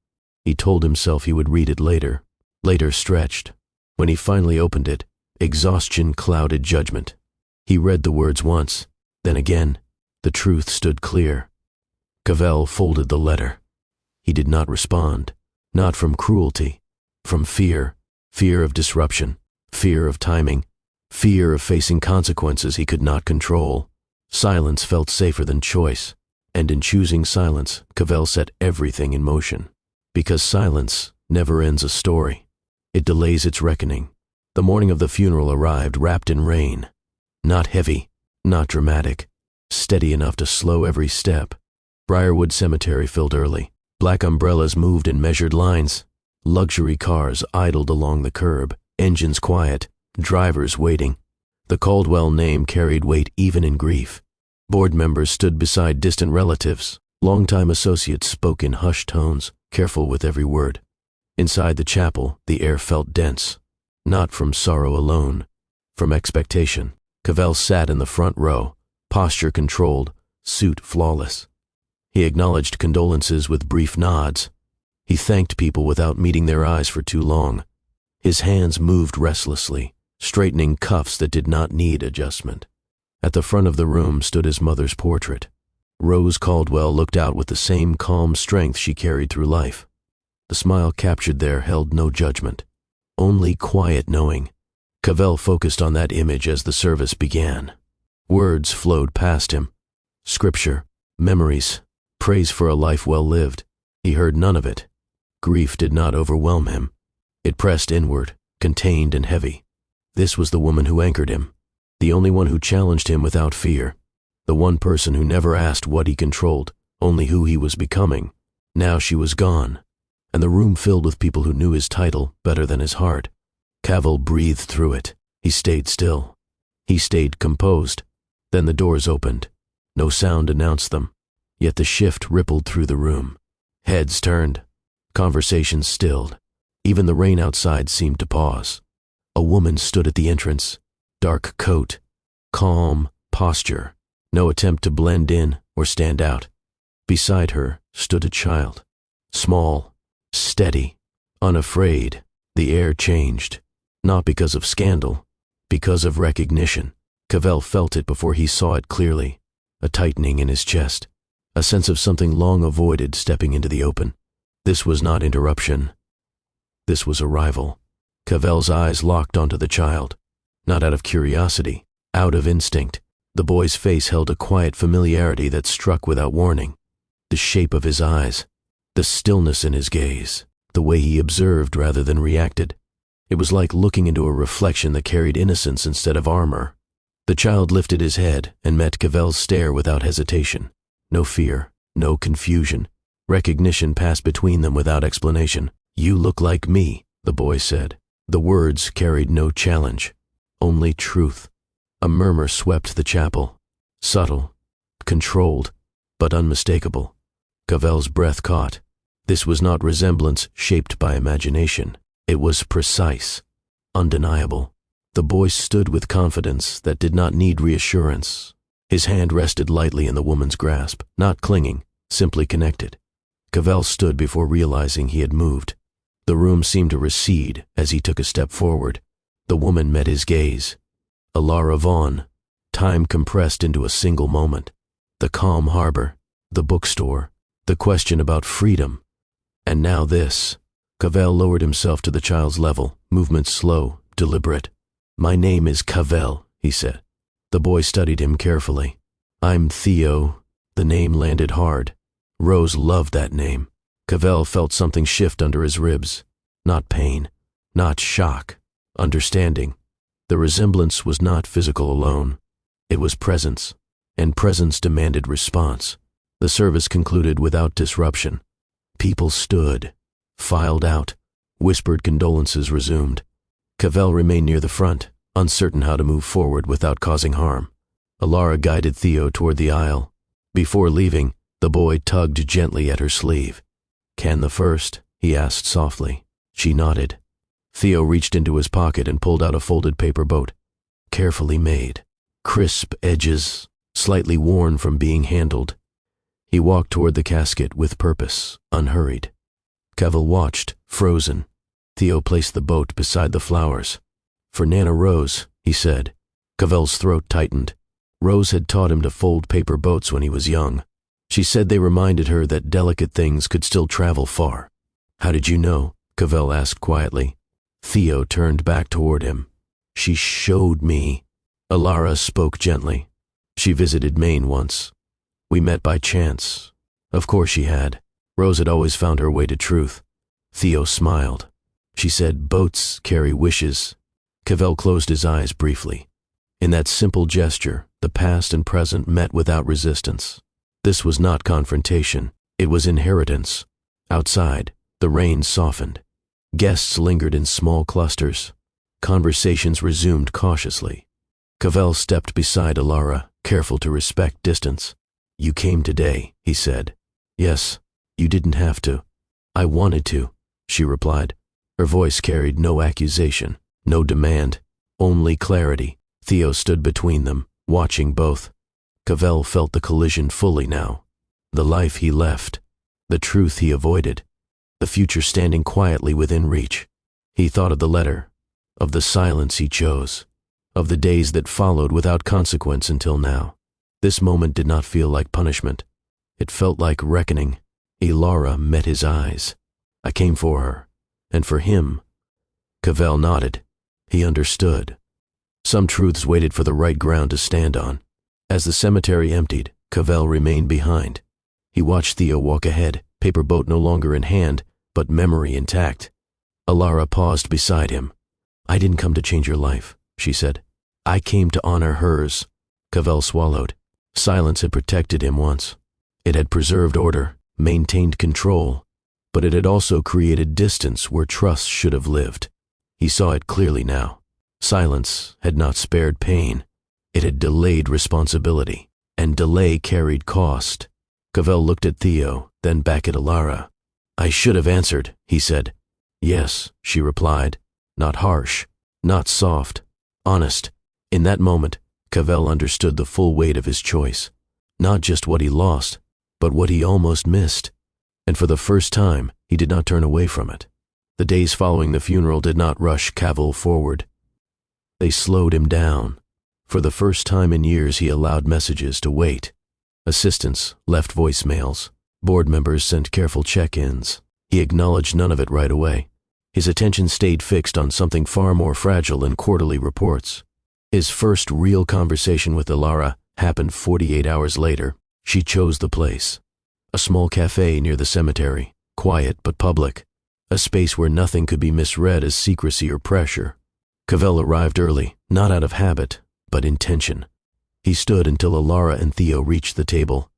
He told himself he would read it later. Later stretched. When he finally opened it, exhaustion clouded judgment. He read the words once, then again. The truth stood clear. Cavell folded the letter. He did not respond, not from cruelty, from fear. Fear of disruption, fear of timing, fear of facing consequences he could not control. Silence felt safer than choice, and in choosing silence, Cavell set everything in motion. Because silence never ends a story. It delays its reckoning. The morning of the funeral arrived wrapped in rain. Not heavy, not dramatic, steady enough to slow every step. Briarwood Cemetery filled early. Black umbrellas moved in measured lines. Luxury cars idled along the curb, engines quiet, drivers waiting. The Caldwell name carried weight even in grief. Board members stood beside distant relatives. Longtime associates spoke in hushed tones, careful with every word. Inside the chapel, the air felt dense. Not from sorrow alone, from expectation. Cavell sat in the front row, posture controlled, suit flawless. He acknowledged condolences with brief nods. He thanked people without meeting their eyes for too long. His hands moved restlessly, straightening cuffs that did not need adjustment. At the front of the room stood his mother's portrait. Rose Caldwell looked out with the same calm strength she carried through life. The smile captured there held no judgment, only quiet knowing. Cavell focused on that image as the service began. Words flowed past him. Scripture, memories, praise for a life well lived. He heard none of it. Grief did not overwhelm him. It pressed inward, contained and heavy. This was the woman who anchored him, the only one who challenged him without fear, the one person who never asked what he controlled, only who he was becoming. Now she was gone, and the room filled with people who knew his title better than his heart. Cavell breathed through it. He stayed still. He stayed composed. Then the doors opened. No sound announced them, yet the shift rippled through the room. Heads turned. Conversations stilled. Even the rain outside seemed to pause. A woman stood at the entrance. Dark coat. Calm posture. No attempt to blend in or stand out. Beside her stood a child. Small, steady, unafraid. The air changed. Not because of scandal, because of recognition. Cavell felt it before he saw it clearly. A tightening in his chest. A sense of something long avoided stepping into the open. This was not interruption. This was arrival. Cavell's eyes locked onto the child. Not out of curiosity, out of instinct. The boy's face held a quiet familiarity that struck without warning. The shape of his eyes, the stillness in his gaze, the way he observed rather than reacted. It was like looking into a reflection that carried innocence instead of armor. The child lifted his head and met Cavell's stare without hesitation. No fear, no confusion. Recognition passed between them without explanation. "You look like me," the boy said. The words carried no challenge, only truth. A murmur swept the chapel. Subtle, controlled, but unmistakable. Cavell's breath caught. This was not resemblance shaped by imagination. It was precise, undeniable. The boy stood with confidence that did not need reassurance. His hand rested lightly in the woman's grasp, not clinging, simply connected. Cavell stood before realizing he had moved. The room seemed to recede as he took a step forward. The woman met his gaze. Alara Vaughn, time compressed into a single moment. The calm harbor, the bookstore, the question about freedom. And now this. Cavell lowered himself to the child's level, movement slow, deliberate. "My name is Cavell," he said. The boy studied him carefully. "I'm Theo." The name landed hard. Rose loved that name. Cavell felt something shift under his ribs. Not pain, not shock, understanding. The resemblance was not physical alone. It was presence, and presence demanded response. The service concluded without disruption. People stood, filed out, whispered condolences resumed. Cavell remained near the front, uncertain how to move forward without causing harm. Alara guided Theo toward the aisle. Before leaving, the boy tugged gently at her sleeve. Can the first? He asked softly. She nodded. Theo reached into his pocket and pulled out a folded paper boat. Carefully made. Crisp edges, slightly worn from being handled. He walked toward the casket with purpose, unhurried. Cavell watched, frozen. Theo placed the boat beside the flowers. For Nana Rose, he said. Cavell's throat tightened. Rose had taught him to fold paper boats when he was young. She said they reminded her that delicate things could still travel far. How did you know? Cavell asked quietly. Theo turned back toward him. She showed me. Alara spoke gently. She visited Maine once. We met by chance. Of course she had. Rose had always found her way to truth. Theo smiled. She said, boats carry wishes. Cavell closed his eyes briefly. In that simple gesture, the past and present met without resistance. This was not confrontation. It was inheritance. Outside, the rain softened. Guests lingered in small clusters. Conversations resumed cautiously. Cavell stepped beside Alara, careful to respect distance. You came today, he said. Yes, you didn't have to. I wanted to, she replied. Her voice carried no accusation, no demand, only clarity. Theo stood between them, watching both. Cavell felt the collision fully now. The life he left, the truth he avoided, the future standing quietly within reach. He thought of the letter, of the silence he chose, of the days that followed without consequence until now. This moment did not feel like punishment. It felt like reckoning. Alara met his eyes. I came for her, and for him. Cavell nodded. He understood. Some truths waited for the right ground to stand on. As the cemetery emptied, Cavell remained behind. He watched Theo walk ahead, paper boat no longer in hand, but memory intact. Alara paused beside him. I didn't come to change your life, she said. I came to honor hers. Cavell swallowed. Silence had protected him once. It had preserved order, maintained control, but it had also created distance where trust should have lived. He saw it clearly now. Silence had not spared pain. It had delayed responsibility, and delay carried cost. Cavell looked at Theo, then back at Alara. I should have answered, he said. Yes, she replied. Not harsh, not soft, honest. In that moment, Cavell understood the full weight of his choice. Not just what he lost, but what he almost missed. And for the first time, he did not turn away from it. The days following the funeral did not rush Cavell forward. They slowed him down. For the first time in years, he allowed messages to wait. Assistants left voicemails. Board members sent careful check-ins. He acknowledged none of it right away. His attention stayed fixed on something far more fragile than quarterly reports. His first real conversation with Alara happened 48 hours later. She chose the place. A small cafe near the cemetery, quiet but public. A space where nothing could be misread as secrecy or pressure. Cavell arrived early, not out of habit, but intention. He stood until Alara and Theo reached the table.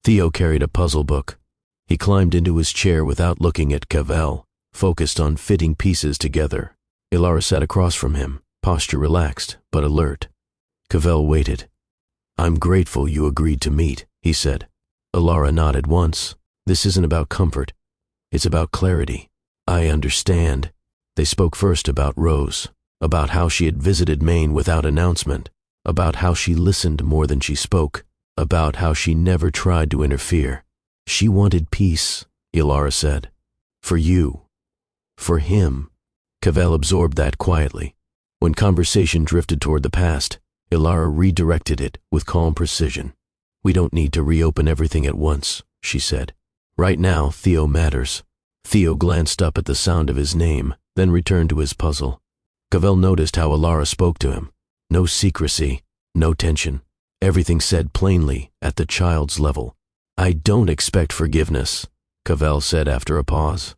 Theo carried a puzzle book. He climbed into his chair without looking at Cavell, focused on fitting pieces together. Alara sat across from him, posture relaxed but alert. Cavell waited. I'm grateful you agreed to meet, he said. Alara nodded once. This isn't about comfort. It's about clarity. I understand. They spoke first about Rose, about how she had visited Maine without announcement, about how she listened more than she spoke, about how she never tried to interfere. She wanted peace, Alara said. For you. For him. Cavell absorbed that quietly. When conversation drifted toward the past, Alara redirected it with calm precision. We don't need to reopen everything at once, she said. Right now, Theo matters. Theo glanced up at the sound of his name, then returned to his puzzle. Cavell noticed how Alara spoke to him. No secrecy, no tension. Everything said plainly at the child's level. I don't expect forgiveness, Cavell said after a pause.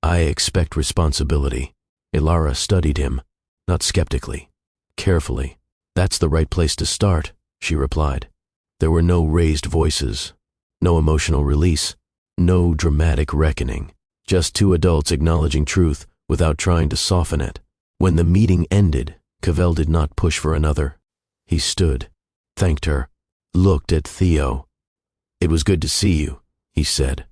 I expect responsibility. Alara studied him, not skeptically, carefully. That's the right place to start, she replied. There were no raised voices, no emotional release, no dramatic reckoning. Just two adults acknowledging truth without trying to soften it. When the meeting ended, Cavell did not push for another. He stood, thanked her, looked at Theo. It was good to see you, he said.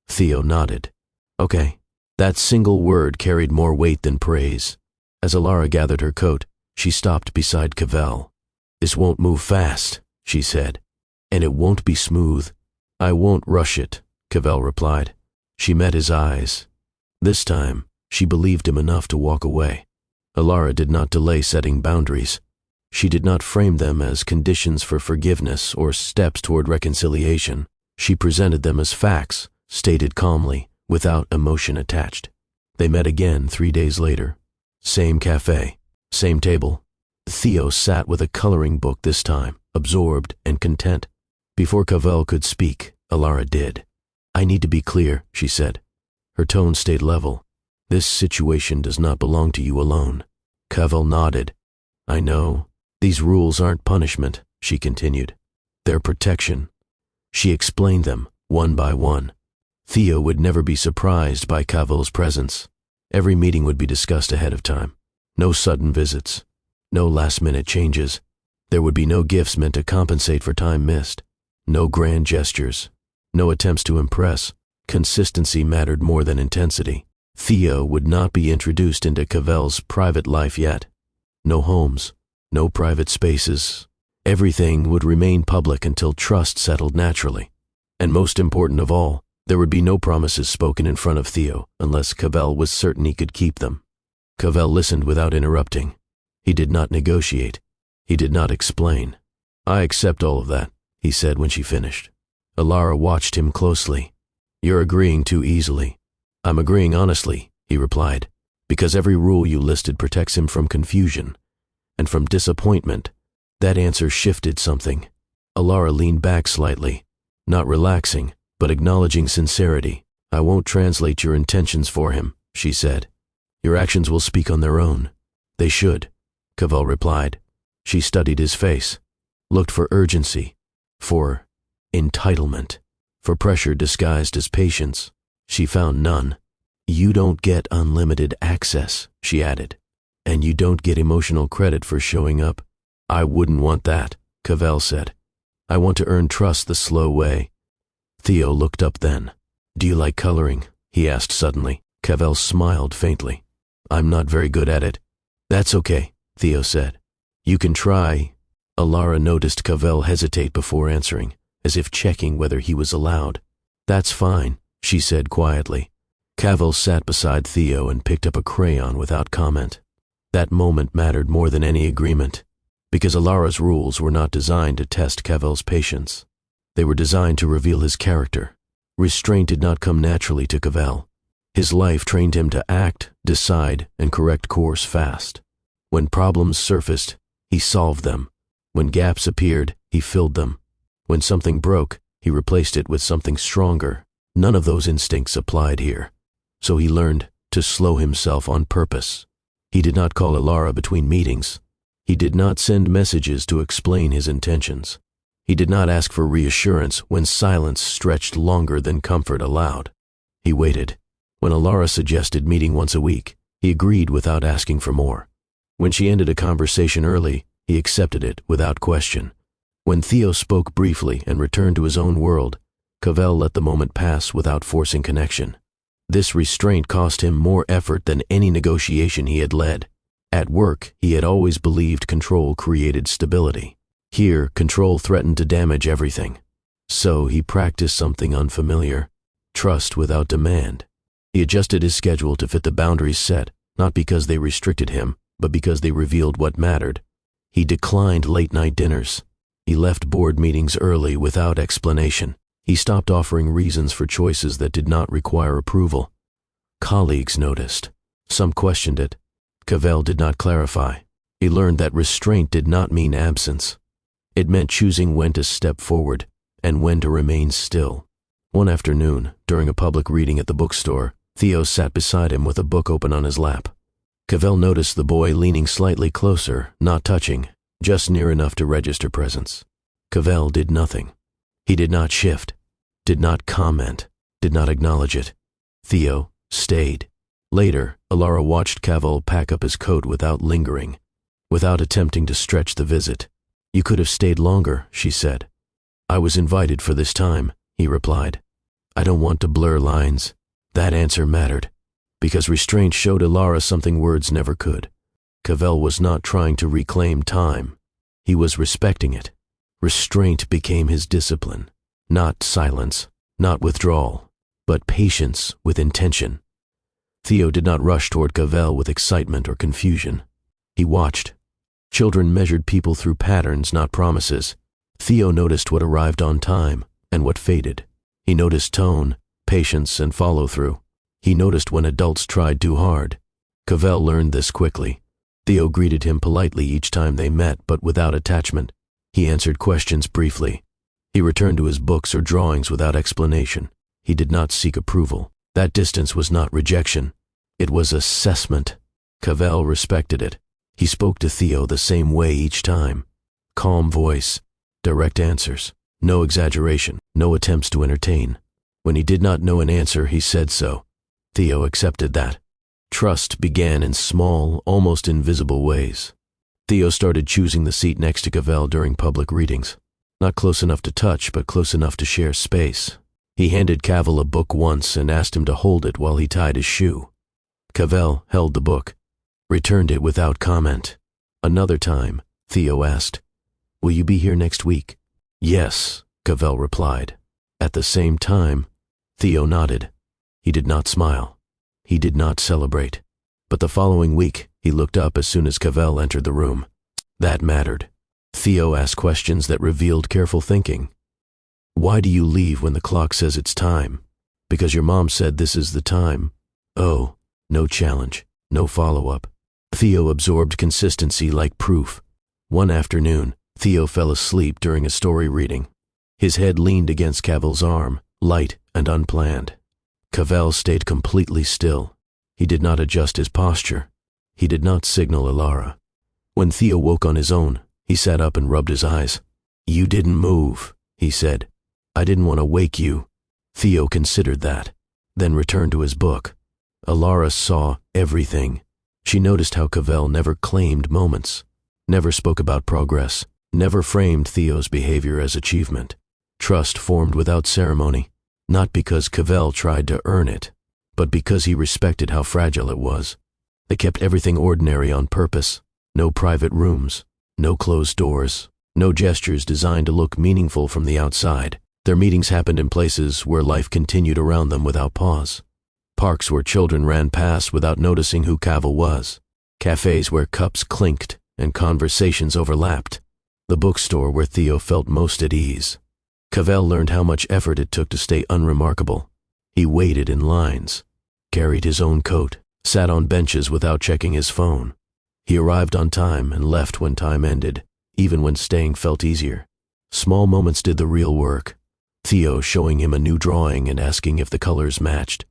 Theo nodded. Okay. That single word carried more weight than praise. As Alara gathered her coat, she stopped beside Cavell. This won't move fast, she said. And it won't be smooth. I won't rush it, Cavell replied. She met his eyes. This time, she believed him enough to walk away. Alara did not delay setting boundaries. She did not frame them as conditions for forgiveness or steps toward reconciliation. She presented them as facts, stated calmly, without emotion attached. They met again 3 days later. Same cafe, same table. Theo sat with a coloring book this time, absorbed and content. Before Cavell could speak, Alara did. I need to be clear, she said. Her tone stayed level. This situation does not belong to you alone. Cavell nodded. I know. These rules aren't punishment, she continued. They're protection. She explained them, one by one. Theo would never be surprised by Cavell's presence. Every meeting would be discussed ahead of time. No sudden visits. No last-minute changes. There would be no gifts meant to compensate for time missed. No grand gestures. No attempts to impress. Consistency mattered more than intensity. Theo would not be introduced into Cavell's private life yet. No homes. No private spaces. Everything would remain public until trust settled naturally. And most important of all, there would be no promises spoken in front of Theo unless Cavell was certain he could keep them. Cavell listened without interrupting. He did not negotiate. He did not explain. I accept all of that, he said when she finished. Alara watched him closely. You're agreeing too easily. I'm agreeing honestly, he replied, because every rule you listed protects him from confusion and from disappointment. That answer shifted something. Alara leaned back slightly, not relaxing, but acknowledging sincerity. I won't translate your intentions for him, she said. Your actions will speak on their own. They should, Cavell replied. She studied his face, looked for urgency, for entitlement, for pressure disguised as patience. She found none. You don't get unlimited access, she added, and you don't get emotional credit for showing up. I wouldn't want that, Cavell said. I want to earn trust the slow way. Theo looked up then. Do you like coloring? He asked suddenly. Cavell smiled faintly. I'm not very good at it. That's okay, Theo said. You can try. Alara noticed Cavell hesitate before answering, as if checking whether he was allowed. That's fine, she said quietly. Cavell sat beside Theo and picked up a crayon without comment. That moment mattered more than any agreement, because Alara's rules were not designed to test Cavell's patience. They were designed to reveal his character. Restraint did not come naturally to Cavell. His life trained him to act, decide, and correct course fast. When problems surfaced, he solved them. When gaps appeared, he filled them. When something broke, he replaced it with something stronger. None of those instincts applied here. So he learned to slow himself on purpose. He did not call Alara between meetings. He did not send messages to explain his intentions. He did not ask for reassurance when silence stretched longer than comfort allowed. He waited. When Alara suggested meeting once a week, he agreed without asking for more. When she ended a conversation early, he accepted it without question. When Theo spoke briefly and returned to his own world, Cavell let the moment pass without forcing connection. This restraint cost him more effort than any negotiation he had led. At work, he had always believed control created stability. Here, control threatened to damage everything. So he practiced something unfamiliar, trust without demand. He adjusted his schedule to fit the boundaries set, not because they restricted him, but because they revealed what mattered. He declined late-night dinners. He left board meetings early without explanation. He stopped offering reasons for choices that did not require approval. Colleagues noticed. Some questioned it. Cavell did not clarify. He learned that restraint did not mean absence. It meant choosing when to step forward and when to remain still. One afternoon, during a public reading at the bookstore, Theo sat beside him with a book open on his lap. Cavell noticed the boy leaning slightly closer, not touching, just near enough to register presence. Cavell did nothing. He did not shift, did not comment, did not acknowledge it. Theo stayed. Later, Alara watched Cavell pack up his coat without lingering, without attempting to stretch the visit. You could have stayed longer, she said. I was invited for this time, he replied. I don't want to blur lines. That answer mattered, because restraint showed Alara something words never could. Cavell was not trying to reclaim time. He was respecting it. Restraint became his discipline. Not silence, not withdrawal, but patience with intention. Theo did not rush toward Cavell with excitement or confusion. He watched. Children measured people through patterns, not promises. Theo noticed what arrived on time and what faded. He noticed tone, patience, and follow-through. He noticed when adults tried too hard. Cavell learned this quickly. Theo greeted him politely each time they met, but without attachment. He answered questions briefly. He returned to his books or drawings without explanation. He did not seek approval. That distance was not rejection. It was assessment. Cavell respected it. He spoke to Theo the same way each time. Calm voice, direct answers, no exaggeration, no attempts to entertain. When he did not know an answer, he said so. Theo accepted that. Trust began in small, almost invisible ways. Theo started choosing the seat next to Cavell during public readings. Not close enough to touch, but close enough to share space. He handed Cavell a book once and asked him to hold it while he tied his shoe. Cavell held the book, returned it without comment. Another time, Theo asked, "Will you be here next week?" "Yes," Cavell replied. At the same time, Theo nodded. He did not smile. He did not celebrate. But the following week, he looked up as soon as Cavell entered the room. That mattered. Theo asked questions that revealed careful thinking. "Why do you leave when the clock says it's time?" "Because your mom said this is the time." "Oh." No challenge, no follow-up. Theo absorbed consistency like proof. One afternoon, Theo fell asleep during a story reading. His head leaned against Cavell's arm, light and unplanned. Cavell stayed completely still. He did not adjust his posture. He did not signal Alara. When Theo woke on his own, he sat up and rubbed his eyes. "You didn't move," he said. "I didn't want to wake you." Theo considered that, then returned to his book. Alara saw everything. She noticed how Cavell never claimed moments, never spoke about progress, never framed Theo's behavior as achievement. Trust formed without ceremony, not because Cavell tried to earn it, but because he respected how fragile it was. They kept everything ordinary on purpose. No private rooms, no closed doors, no gestures designed to look meaningful from the outside. Their meetings happened in places where life continued around them without pause. Parks where children ran past without noticing who Cavell was. Cafes where cups clinked and conversations overlapped. The bookstore where Theo felt most at ease. Cavell learned how much effort it took to stay unremarkable. He waited in lines, carried his own coat, sat on benches without checking his phone. He arrived on time and left when time ended, even when staying felt easier. Small moments did the real work. Theo showing him a new drawing and asking if the colors matched.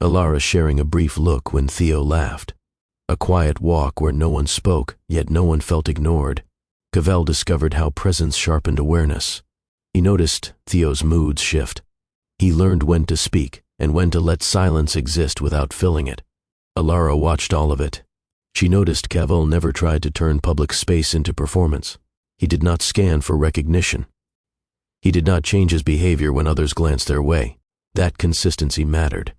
Alara sharing a brief look when Theo laughed. A quiet walk where no one spoke, yet no one felt ignored. Cavell discovered how presence sharpened awareness. He noticed Theo's moods shift. He learned when to speak and when to let silence exist without filling it. Alara watched all of it. She noticed Cavell never tried to turn public space into performance. He did not scan for recognition. He did not change his behavior when others glanced their way. That consistency mattered.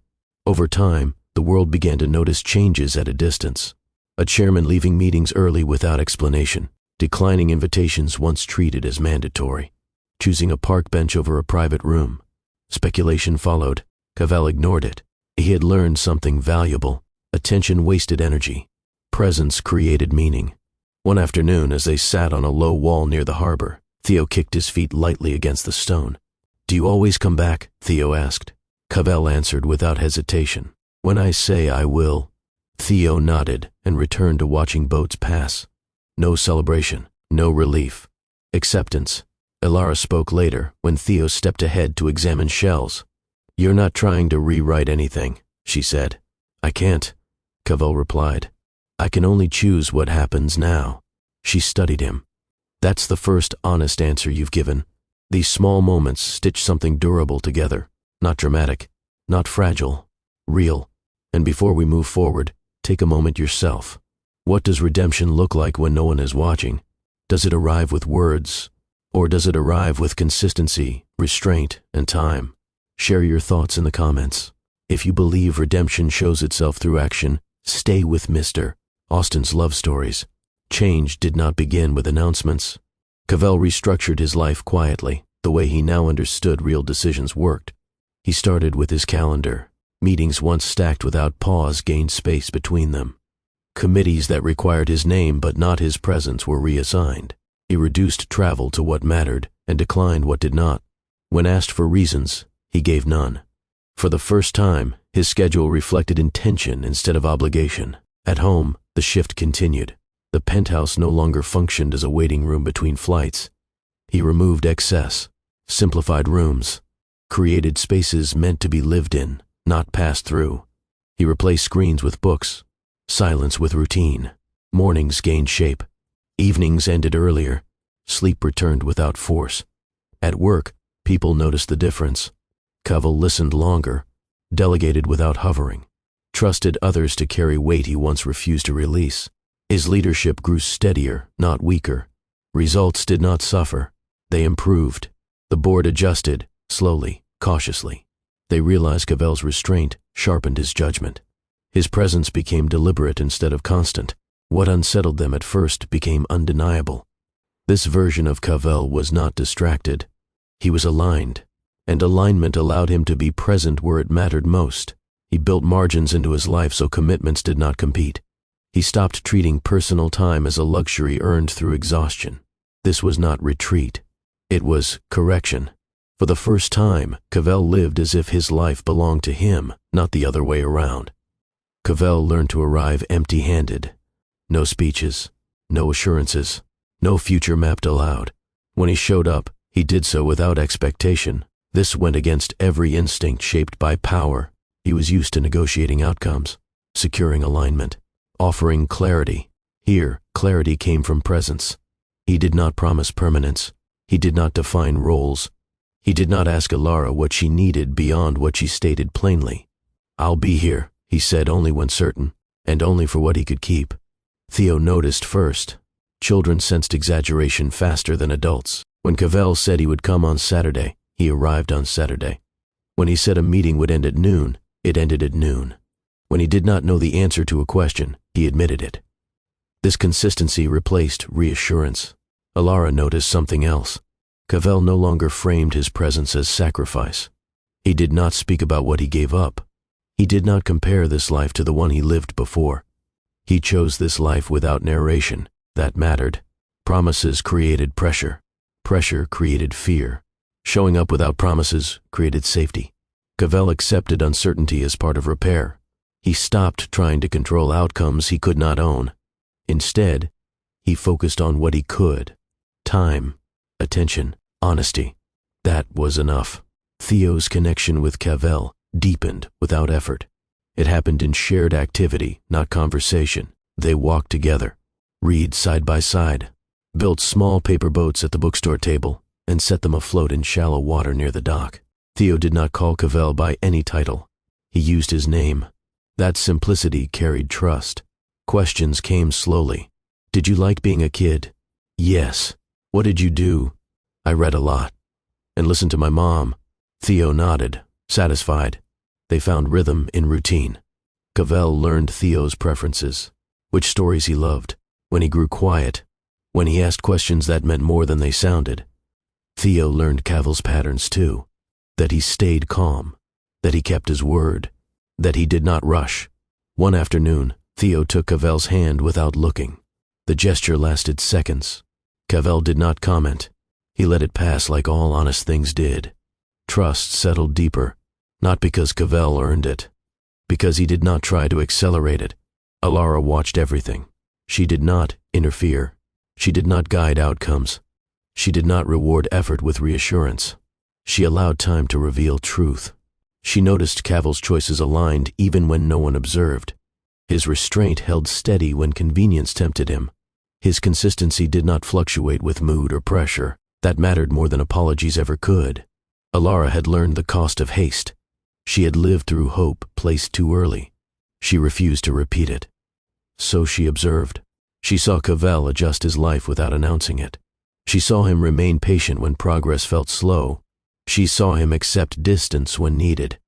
Over time, the world began to notice changes at a distance. A chairman leaving meetings early without explanation, declining invitations once treated as mandatory, choosing a park bench over a private room. Speculation followed. Cavell ignored it. He had learned something valuable. Attention wasted energy. Presence created meaning. One afternoon, as they sat on a low wall near the harbor, Theo kicked his feet lightly against the stone. "Do you always come back?" Theo asked. Cavell answered without hesitation. "When I say I will." Theo nodded and returned to watching boats pass. No celebration, no relief. Acceptance. Alara spoke later when Theo stepped ahead to examine shells. "You're not trying to rewrite anything," she said. "I can't," Cavell replied. "I can only choose what happens now." She studied him. "That's the first honest answer you've given. These small moments stitch something durable together. Not dramatic, not fragile, real. And before we move forward, take a moment yourself. What does redemption look like when no one is watching? Does it arrive with words? Or does it arrive with consistency, restraint, and time? Share your thoughts in the comments. If you believe redemption shows itself through action, stay with Mr. Austen's love stories. Change did not begin with announcements. Cavell restructured his life quietly, the way he now understood real decisions worked. He started with his calendar. Meetings once stacked without pause gained space between them. Committees that required his name but not his presence were reassigned. He reduced travel to what mattered and declined what did not. When asked for reasons, he gave none. For the first time, his schedule reflected intention instead of obligation. At home, the shift continued. The penthouse no longer functioned as a waiting room between flights. He removed excess, simplified rooms, created spaces meant to be lived in, not passed through. He replaced screens with books, silence with routine. Mornings gained shape. Evenings ended earlier. Sleep returned without force. At work, people noticed the difference. Cavell listened longer, delegated without hovering, trusted others to carry weight he once refused to release. His leadership grew steadier, not weaker. Results did not suffer. They improved. The board adjusted, slowly, cautiously. They realized Cavell's restraint sharpened his judgment. His presence became deliberate instead of constant. What unsettled them at first became undeniable. This version of Cavell was not distracted. He was aligned, and alignment allowed him to be present where it mattered most. He built margins into his life so commitments did not compete. He stopped treating personal time as a luxury earned through exhaustion. This was not retreat. It was correction. For the first time, Cavell lived as if his life belonged to him, not the other way around. Cavell learned to arrive empty-handed. No speeches, no assurances, no future mapped aloud. When he showed up, he did so without expectation. This went against every instinct shaped by power. He was used to negotiating outcomes, securing alignment, offering clarity. Here, clarity came from presence. He did not promise permanence. He did not define roles. He did not ask Alara what she needed beyond what she stated plainly. "I'll be here," he said only when certain, and only for what he could keep. Theo noticed first. Children sensed exaggeration faster than adults. When Cavell said he would come on Saturday, he arrived on Saturday. When he said a meeting would end at noon, it ended at noon. When he did not know the answer to a question, he admitted it. This consistency replaced reassurance. Alara noticed something else. Cavell no longer framed his presence as sacrifice. He did not speak about what he gave up. He did not compare this life to the one he lived before. He chose this life without narration. That mattered. Promises created pressure. Pressure created fear. Showing up without promises created safety. Cavell accepted uncertainty as part of repair. He stopped trying to control outcomes he could not own. Instead, he focused on what he could. Time, attention, honesty. That was enough. Theo's connection with Cavell deepened without effort. It happened in shared activity, not conversation. They walked together, read side by side, built small paper boats at the bookstore table, and set them afloat in shallow water near the dock. Theo did not call Cavell by any title. He used his name. That simplicity carried trust. Questions came slowly. "Did you like being a kid?" "Yes." "What did you do?" "I read a lot and listened to my mom." Theo nodded, satisfied. They found rhythm in routine. Cavell learned Theo's preferences, which stories he loved, when he grew quiet, when he asked questions that meant more than they sounded. Theo learned Cavell's patterns too, that he stayed calm, that he kept his word, that he did not rush. One afternoon, Theo took Cavell's hand without looking. The gesture lasted seconds. Cavell did not comment. He let it pass like all honest things did. Trust settled deeper, not because Cavell earned it, because he did not try to accelerate it. Alara watched everything. She did not interfere. She did not guide outcomes. She did not reward effort with reassurance. She allowed time to reveal truth. She noticed Cavell's choices aligned even when no one observed. His restraint held steady when convenience tempted him. His consistency did not fluctuate with mood or pressure. That mattered more than apologies ever could. Alara had learned the cost of haste. She had lived through hope placed too early. She refused to repeat it. So she observed. She saw Cavell adjust his life without announcing it. She saw him remain patient when progress felt slow. She saw him accept distance when needed.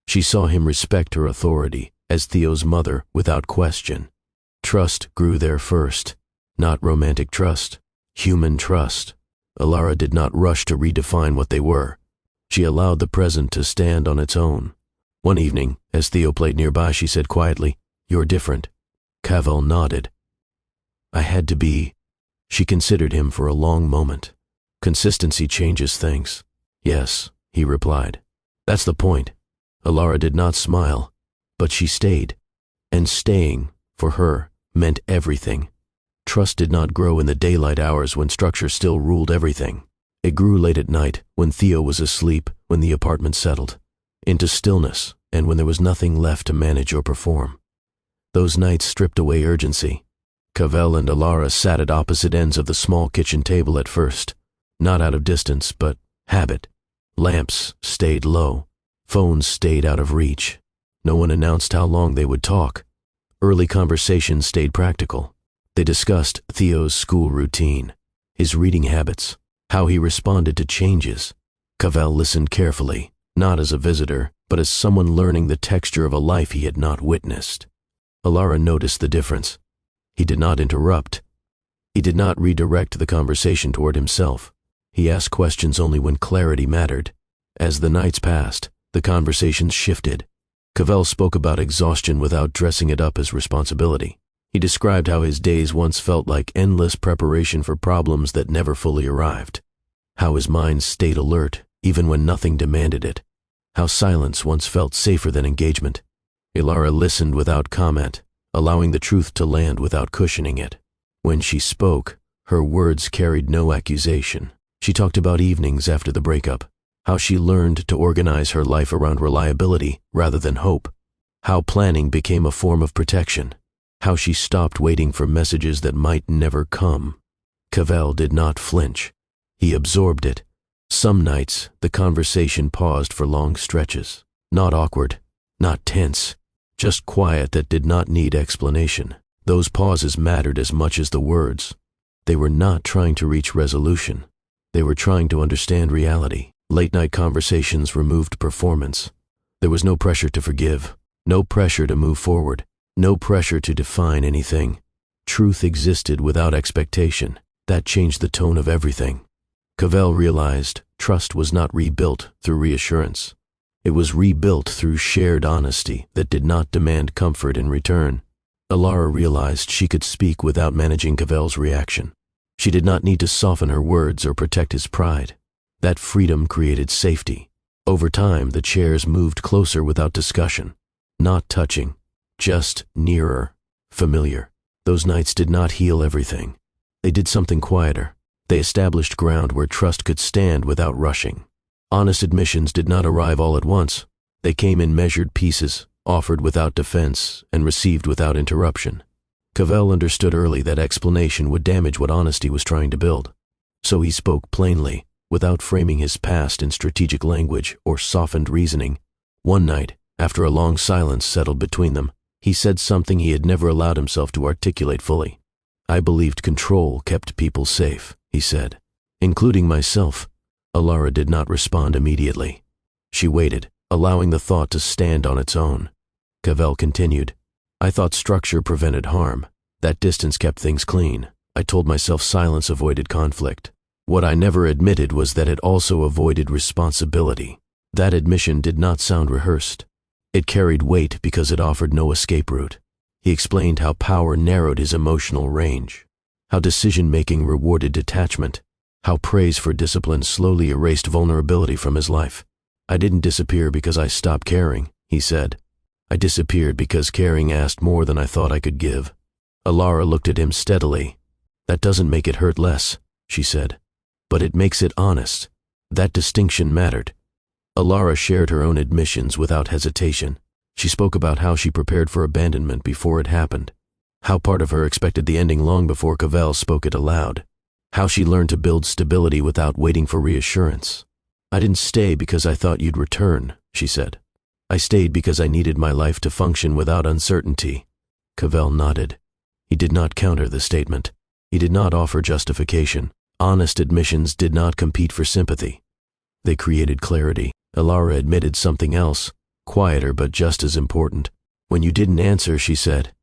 She saw him respect her authority as Theo's mother without question. Trust grew there first. Not romantic trust, human trust. Alara did not rush to redefine what they were. She allowed the present to stand on its own. One evening, as Theo played nearby, she said quietly, "You're different." Cavell nodded. "I had to be." She considered him for a long moment. "Consistency changes things." "Yes," he replied. "That's the point." Alara did not smile, but she stayed. And staying, for her, meant everything. Trust did not grow in the daylight hours when structure still ruled everything. It grew late at night, when Theo was asleep, when the apartment settled, into stillness, and when there was nothing left to manage or perform. Those nights stripped away urgency. Cavell and Alara sat at opposite ends of the small kitchen table at first, not out of distance, but habit. Lamps stayed low. Phones stayed out of reach. No one announced how long they would talk. Early conversations stayed practical. They discussed Theo's school routine, his reading habits, how he responded to changes. Cavell listened carefully, not as a visitor, but as someone learning the texture of a life he had not witnessed. Alara noticed the difference. He did not interrupt. He did not redirect the conversation toward himself. He asked questions only when clarity mattered. As the nights passed, the conversations shifted. Cavell spoke about exhaustion without dressing it up as responsibility. He described how his days once felt like endless preparation for problems that never fully arrived. How his mind stayed alert, even when nothing demanded it. How silence once felt safer than engagement. Alara listened without comment, allowing the truth to land without cushioning it. When she spoke, her words carried no accusation. She talked about evenings after the breakup, how she learned to organize her life around reliability rather than hope, how planning became a form of protection, how she stopped waiting for messages that might never come. Cavell did not flinch. He absorbed it. Some nights, the conversation paused for long stretches. Not awkward, not tense, just quiet that did not need explanation. Those pauses mattered as much as the words. They were not trying to reach resolution. They were trying to understand reality. Late-night conversations removed performance. There was no pressure to forgive, no pressure to move forward, no pressure to define anything. Truth existed without expectation. That changed the tone of everything. Cavell realized trust was not rebuilt through reassurance. It was rebuilt through shared honesty that did not demand comfort in return. Alara realized she could speak without managing Cavell's reaction. She did not need to soften her words or protect his pride. That freedom created safety. Over time, the chairs moved closer without discussion. Not touching, just nearer, familiar. Those nights did not heal everything. They did something quieter. They established ground where trust could stand without rushing. Honest admissions did not arrive all at once. They came in measured pieces, offered without defense, and received without interruption. Cavell understood early that explanation would damage what honesty was trying to build. So he spoke plainly, without framing his past in strategic language or softened reasoning. One night, after a long silence settled between them, he said something he had never allowed himself to articulate fully. "I believed control kept people safe," he said, "including myself." Alara did not respond immediately. She waited, allowing the thought to stand on its own. Cavell continued, "I thought structure prevented harm. That distance kept things clean. I told myself silence avoided conflict. What I never admitted was that it also avoided responsibility. That admission did not sound rehearsed. It carried weight because it offered no escape route. He explained how power narrowed his emotional range, how decision-making rewarded detachment, how praise for discipline slowly erased vulnerability from his life. "I didn't disappear because I stopped caring," he said. "I disappeared because caring asked more than I thought I could give." Alara looked at him steadily. "That doesn't make it hurt less," she said. "But it makes it honest." That distinction mattered. Alara shared her own admissions without hesitation. She spoke about how she prepared for abandonment before it happened, how part of her expected the ending long before Cavell spoke it aloud, how she learned to build stability without waiting for reassurance. "I didn't stay because I thought you'd return," she said. "I stayed because I needed my life to function without uncertainty." Cavell nodded. He did not counter the statement. He did not offer justification. Honest admissions did not compete for sympathy. They created clarity. Alara admitted something else. quieter but just as important. "When you didn't answer," she said.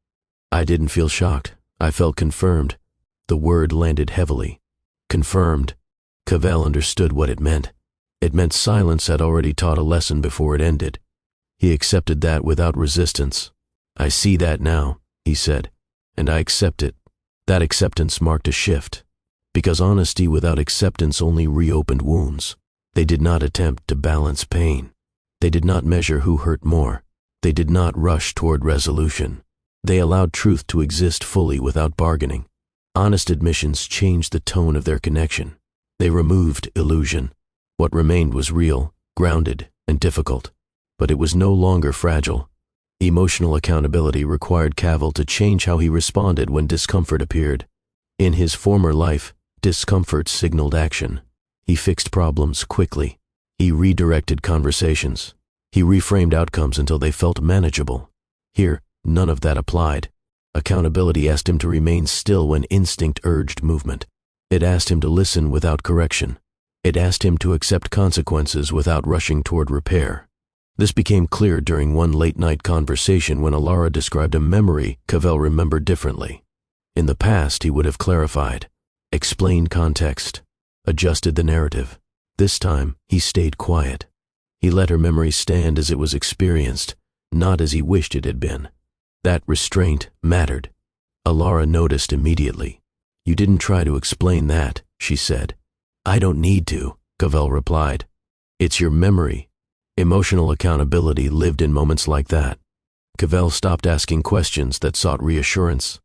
I didn't feel shocked. I felt confirmed. The word landed heavily. Confirmed. Cavell understood what it meant. It meant silence had already taught a lesson before it ended. He accepted that without resistance. "I see that now," he said, "and I accept it." That acceptance marked a shift, because honesty without acceptance only reopened wounds. They did not attempt to balance pain. They did not measure who hurt more. They did not rush toward resolution. They allowed truth to exist fully without bargaining. Honest admissions changed the tone of their connection. They removed illusion. What remained was real, grounded, and difficult. But it was no longer fragile. Emotional accountability required Cavell to change how he responded when discomfort appeared. In his former life, discomfort signaled action. He fixed problems quickly. He redirected conversations. He reframed outcomes until they felt manageable. Here, none of that applied. Accountability asked him to remain still when instinct urged movement. It asked him to listen without correction. It asked him to accept consequences without rushing toward repair. This became clear during one late-night conversation when Alara described a memory Cavell remembered differently. In the past, he would have clarified, explained context, adjusted the narrative. This time, he stayed quiet. He let her memory stand as it was experienced, not as he wished it had been. That restraint mattered. Alara noticed immediately. "You didn't try to explain that," she said. "I don't need to," Cavell replied. "It's your memory." Emotional accountability lived in moments like that. Cavell stopped asking questions that sought reassurance.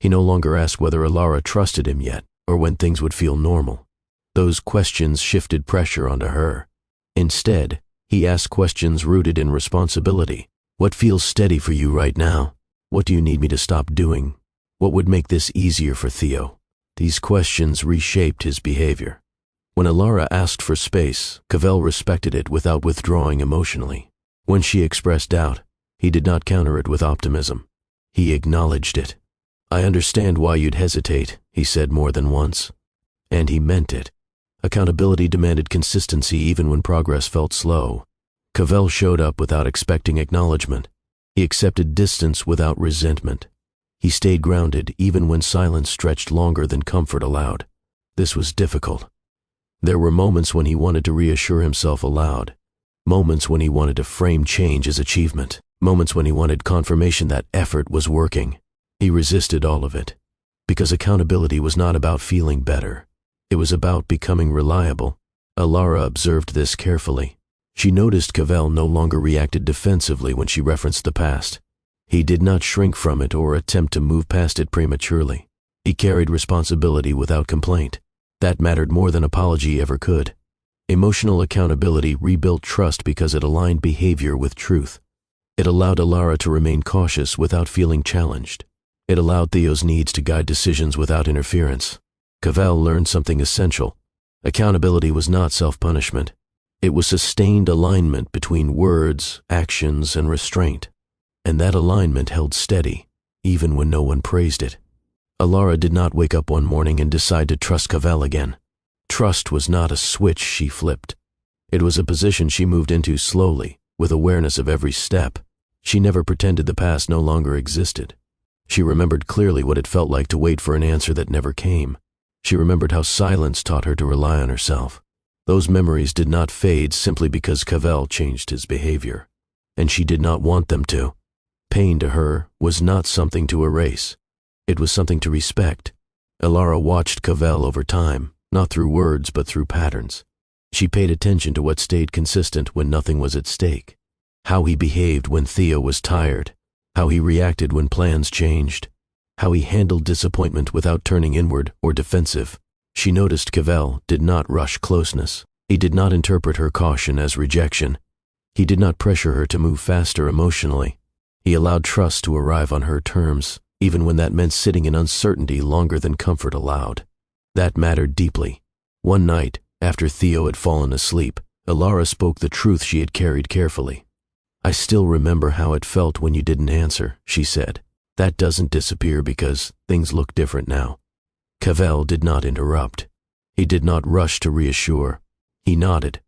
He no longer asked whether Alara trusted him yet, or when things would feel normal. Those questions shifted pressure onto her. Instead, he asked questions rooted in responsibility. "What feels steady for you right now? What do you need me to stop doing? What would make this easier for Theo?" These questions reshaped his behavior. When Alara asked for space, Cavell respected it without withdrawing emotionally. When she expressed doubt, he did not counter it with optimism. He acknowledged it. "I understand why you'd hesitate," he said more than once. And he meant it. Accountability demanded consistency even when progress felt slow. Cavell showed up without expecting acknowledgement. He accepted distance without resentment. He stayed grounded even when silence stretched longer than comfort allowed. This was difficult. There were moments when he wanted to reassure himself aloud, moments when he wanted to frame change as achievement, moments when he wanted confirmation that effort was working. He resisted all of it, because accountability was not about feeling better. It was about becoming reliable. Alara observed this carefully. She noticed Cavell no longer reacted defensively when she referenced the past. He did not shrink from it or attempt to move past it prematurely. He carried responsibility without complaint. That mattered more than apology ever could. Emotional accountability rebuilt trust because it aligned behavior with truth. It allowed Alara to remain cautious without feeling challenged. It allowed Theo's needs to guide decisions without interference. Cavell learned something essential. Accountability was not self-punishment. It was sustained alignment between words, actions, and restraint. And that alignment held steady, even when no one praised it. Alara did not wake up one morning and decide to trust Cavell again. Trust was not a switch she flipped. It was a position she moved into slowly, with awareness of every step. She never pretended the past no longer existed. She remembered clearly what it felt like to wait for an answer that never came. She remembered how silence taught her to rely on herself. Those memories did not fade simply because Cavell changed his behavior, and she did not want them to. Pain to her was not something to erase. It was something to respect. Alara watched Cavell over time, not through words but through patterns. She paid attention to what stayed consistent when nothing was at stake. How he behaved when Theo was tired. How he reacted when plans changed. How he handled disappointment without turning inward or defensive. She noticed Cavell did not rush closeness. He did not interpret her caution as rejection. He did not pressure her to move faster emotionally. He allowed trust to arrive on her terms, even when that meant sitting in uncertainty longer than comfort allowed. That mattered deeply. One night, after Theo had fallen asleep, Alara spoke the truth she had carried carefully. "I still remember how it felt when you didn't answer," she said. "That doesn't disappear because things look different now." Cavell did not interrupt. He did not rush to reassure. He nodded.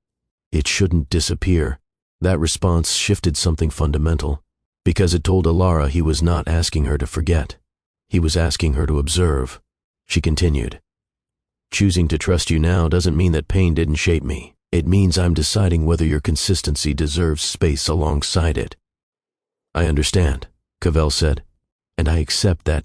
"It shouldn't disappear." That response shifted something fundamental, because it told Alara he was not asking her to forget. He was asking her to observe. She continued, "Choosing to trust you now doesn't mean that pain didn't shape me. It means I'm deciding whether your consistency deserves space alongside it." "I understand," Cavell said, "and I accept that."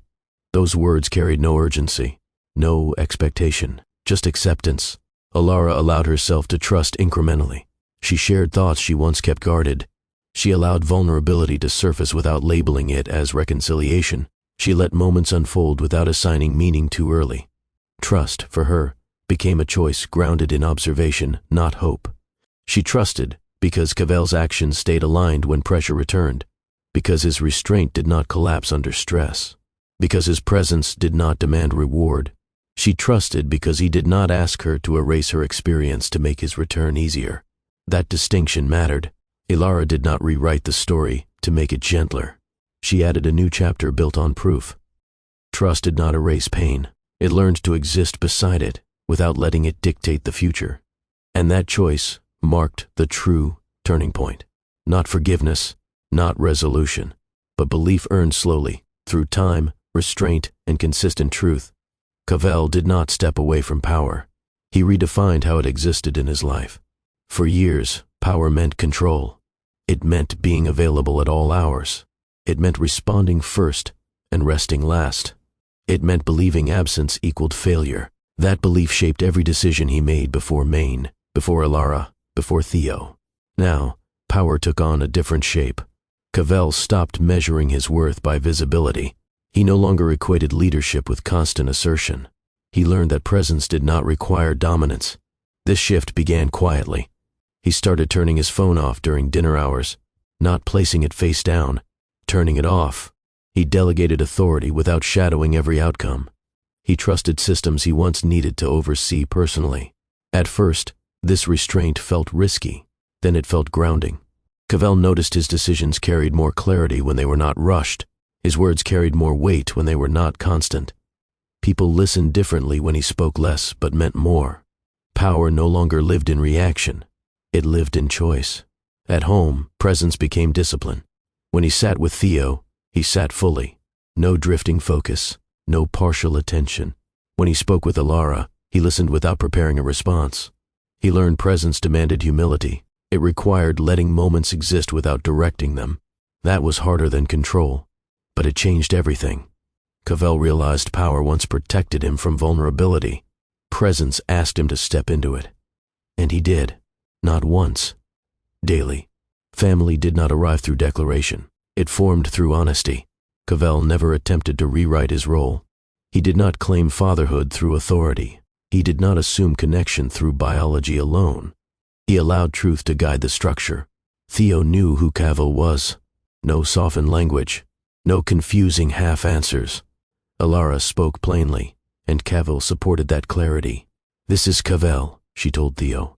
Those words carried no urgency, no expectation, just acceptance. Alara allowed herself to trust incrementally. She shared thoughts she once kept guarded. She allowed vulnerability to surface without labeling it as reconciliation. She let moments unfold without assigning meaning too early. Trust, for her, became a choice grounded in observation, not hope. She trusted because Cavell's actions stayed aligned when pressure returned, because his restraint did not collapse under stress, because his presence did not demand reward. She trusted because he did not ask her to erase her experience to make his return easier. That distinction mattered. Alara did not rewrite the story to make it gentler. She added a new chapter built on proof. Trust did not erase pain. It learned to exist beside it without letting it dictate the future. And that choice marked the true turning point. Not forgiveness, not resolution, but belief earned slowly through time, restraint, and consistent truth. Cavell did not step away from power. He redefined how it existed in his life. For years, power meant control. It meant being available at all hours. It meant responding first and resting last. It meant believing absence equaled failure. That belief shaped every decision he made before Maine, before Alara, before Theo. Now, power took on a different shape. Cavell stopped measuring his worth by visibility. He no longer equated leadership with constant assertion. He learned that presence did not require dominance. This shift began quietly. He started turning his phone off during dinner hours, not placing it face down, turning it off. He delegated authority without shadowing every outcome. He trusted systems he once needed to oversee personally. At first, this restraint felt risky. Then it felt grounding. Cavell noticed his decisions carried more clarity when they were not rushed. His words carried more weight when they were not constant. People listened differently when he spoke less but meant more. Power no longer lived in reaction. It lived in choice. At home, presence became discipline. When he sat with Theo, he sat fully. No drifting focus, no partial attention. When he spoke with Alara, he listened without preparing a response. He learned presence demanded humility. It required letting moments exist without directing them. That was harder than control, but it changed everything. Cavell realized power once protected him from vulnerability. Presence asked him to step into it. And he did. Not once. Daily. Family did not arrive through declaration. It formed through honesty. Cavell never attempted to rewrite his role. He did not claim fatherhood through authority. He did not assume connection through biology alone. He allowed truth to guide the structure. Theo knew who Cavell was. No softened language. No confusing half-answers. Alara spoke plainly, and Cavell supported that clarity. "This is Cavell," she told Theo.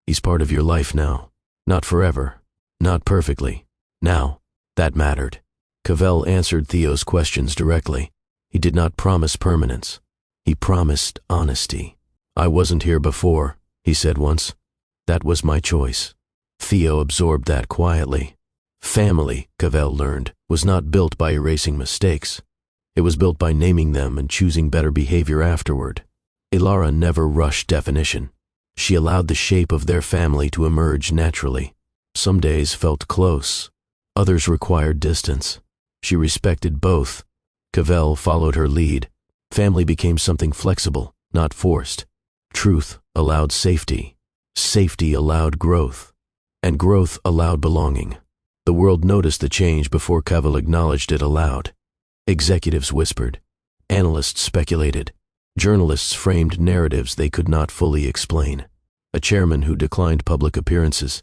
"He's part of your life now. Not forever. Not perfectly. Now." That mattered. Cavell answered Theo's questions directly. He did not promise permanence. He promised honesty. "I wasn't here before," he said once. "That was my choice." Theo absorbed that quietly. Family, Cavell learned, was not built by erasing mistakes. It was built by naming them and choosing better behavior afterward. Alara never rushed definition. She allowed the shape of their family to emerge naturally. Some days felt close. Others required distance. She respected both. Cavell followed her lead. Family became something flexible, not forced. Truth allowed safety. Safety allowed growth. And growth allowed belonging. The world noticed the change before Cavell acknowledged it aloud. Executives whispered. Analysts speculated. Journalists framed narratives they could not fully explain. A chairman who declined public appearances.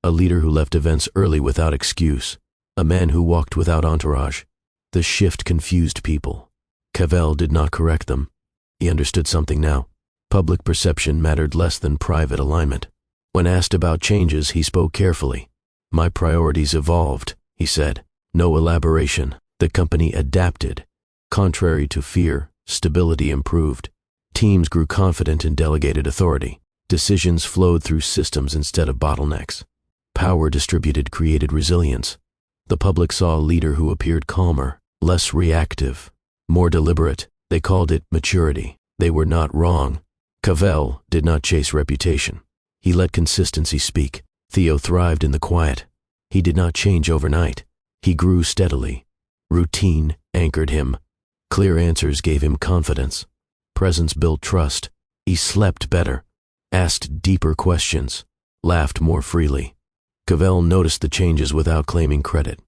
A leader who left events early without excuse. A man who walked without entourage. The shift confused people. Cavell did not correct them. He understood something now. Public perception mattered less than private alignment. When asked about changes, he spoke carefully. "My priorities evolved," he said. No elaboration. The company adapted. Contrary to fear, stability improved. Teams grew confident in delegated authority. Decisions flowed through systems instead of bottlenecks. Power distributed created resilience. The public saw a leader who appeared calmer, less reactive, more deliberate. They called it maturity. They were not wrong. Cavell did not chase reputation. He let consistency speak. Theo thrived in the quiet. He did not change overnight. He grew steadily. Routine anchored him. Clear answers gave him confidence. Presence built trust. He slept better, asked deeper questions, laughed more freely. Cavell noticed the changes without claiming credit.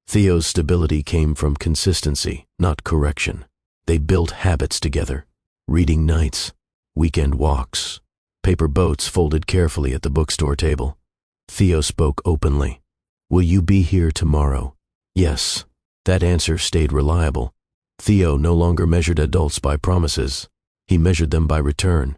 Theo's stability came from consistency, not correction. They built habits together. Reading nights, weekend walks, paper boats folded carefully at the bookstore table. Theo spoke openly. "Will you be here tomorrow?" "Yes." That answer stayed reliable. Theo no longer measured adults by promises. He measured them by return.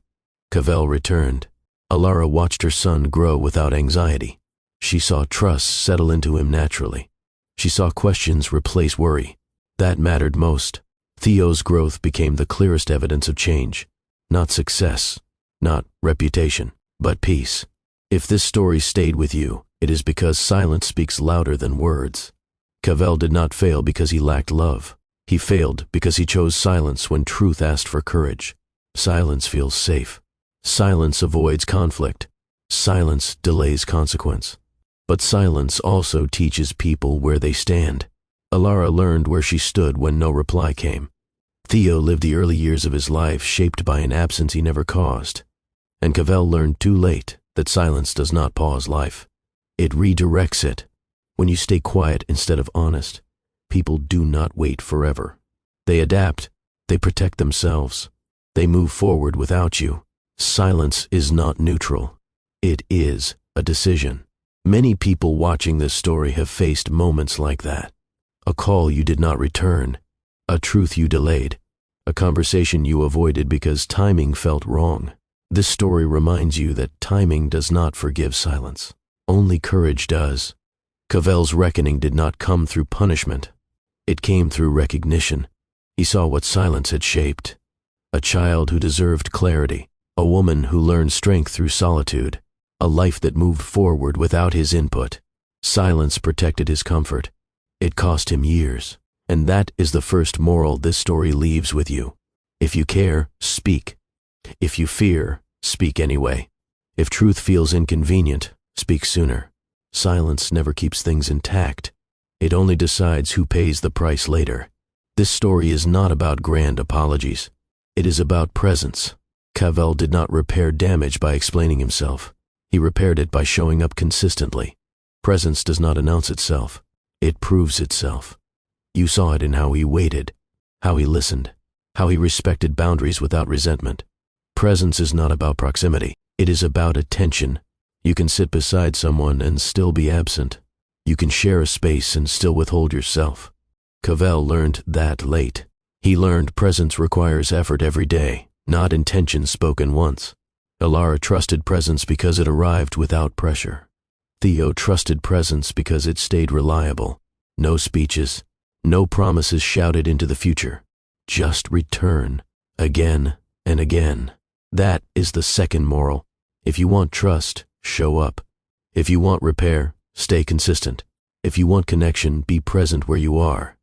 Cavell returned. Alara watched her son grow without anxiety. She saw trust settle into him naturally. She saw questions replace worry. That mattered most. Theo's growth became the clearest evidence of change. Not success, not reputation, but peace. If this story stayed with you, it is because silence speaks louder than words. Cavell did not fail because he lacked love. He failed because he chose silence when truth asked for courage. Silence feels safe. Silence avoids conflict. Silence delays consequence. But silence also teaches people where they stand. Alara learned where she stood when no reply came. Theo lived the early years of his life shaped by an absence he never caused. And Cavell learned too late that silence does not pause life. It redirects it. When you stay quiet instead of honest, people do not wait forever. They adapt. They protect themselves. They move forward without you. Silence is not neutral. It is a decision. Many people watching this story have faced moments like that. A call you did not return. A truth you delayed. A conversation you avoided because timing felt wrong. This story reminds you that timing does not forgive silence. Only courage does. Cavell's reckoning did not come through punishment. It came through recognition. He saw what silence had shaped. A child who deserved clarity. A woman who learned strength through solitude. A life that moved forward without his input. Silence protected his comfort. It cost him years. And that is the first moral this story leaves with you. If you care, speak. If you fear, speak anyway. If truth feels inconvenient, speak sooner. Silence never keeps things intact. It only decides who pays the price later. This story is not about grand apologies. It is about presence. Cavell did not repair damage by explaining himself. He repaired it by showing up consistently. Presence does not announce itself. It proves itself. You saw it in how he waited, how he listened, how he respected boundaries without resentment. Presence is not about proximity. It is about attention. You can sit beside someone and still be absent. You can share a space and still withhold yourself. Cavell learned that late. He learned presence requires effort every day, not intention spoken once. Alara trusted presence because it arrived without pressure. Theo trusted presence because it stayed reliable. No speeches, no promises shouted into the future. Just return, again and again. That is the second moral. If you want trust, show up. If you want repair, stay consistent. If you want connection, be present where you are.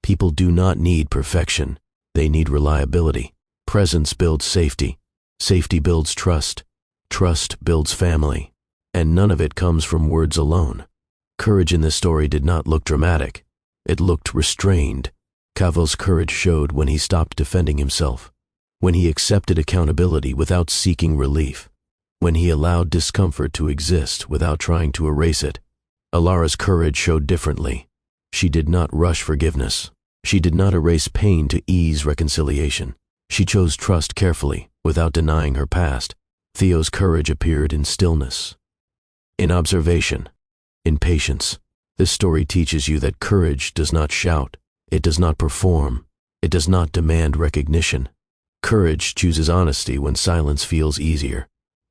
People do not need perfection. They need reliability. Presence builds safety. Safety builds trust. Trust builds family. And none of it comes from words alone. Courage in this story did not look dramatic. It looked restrained. Cavell's courage showed when he stopped defending himself, when he accepted accountability without seeking relief, when he allowed discomfort to exist without trying to erase it. Alara's courage showed differently. She did not rush forgiveness. She did not erase pain to ease reconciliation. She chose trust carefully, without denying her past. Theo's courage appeared in stillness, in observation, in patience. This story teaches you that courage does not shout. It does not perform. It does not demand recognition. Courage chooses honesty when silence feels easier.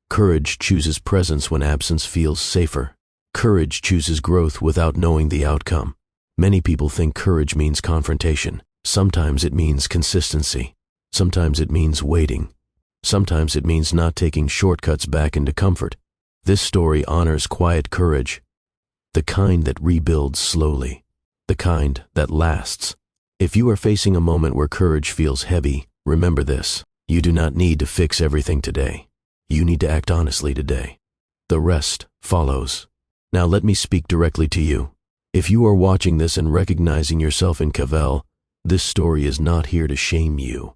Courage chooses presence when absence feels safer. Courage chooses growth without knowing the outcome. Many people think courage means confrontation. Sometimes it means consistency. Sometimes it means waiting. Sometimes it means not taking shortcuts back into comfort. This story honors quiet courage. the kind that rebuilds slowly, the kind that lasts. If you are facing a moment where courage feels heavy, remember this: you do not need to fix everything today. You need to act honestly today. The rest follows. Now let me speak directly to you. If you are watching this and recognizing yourself in Cavell, this story is not here to shame you.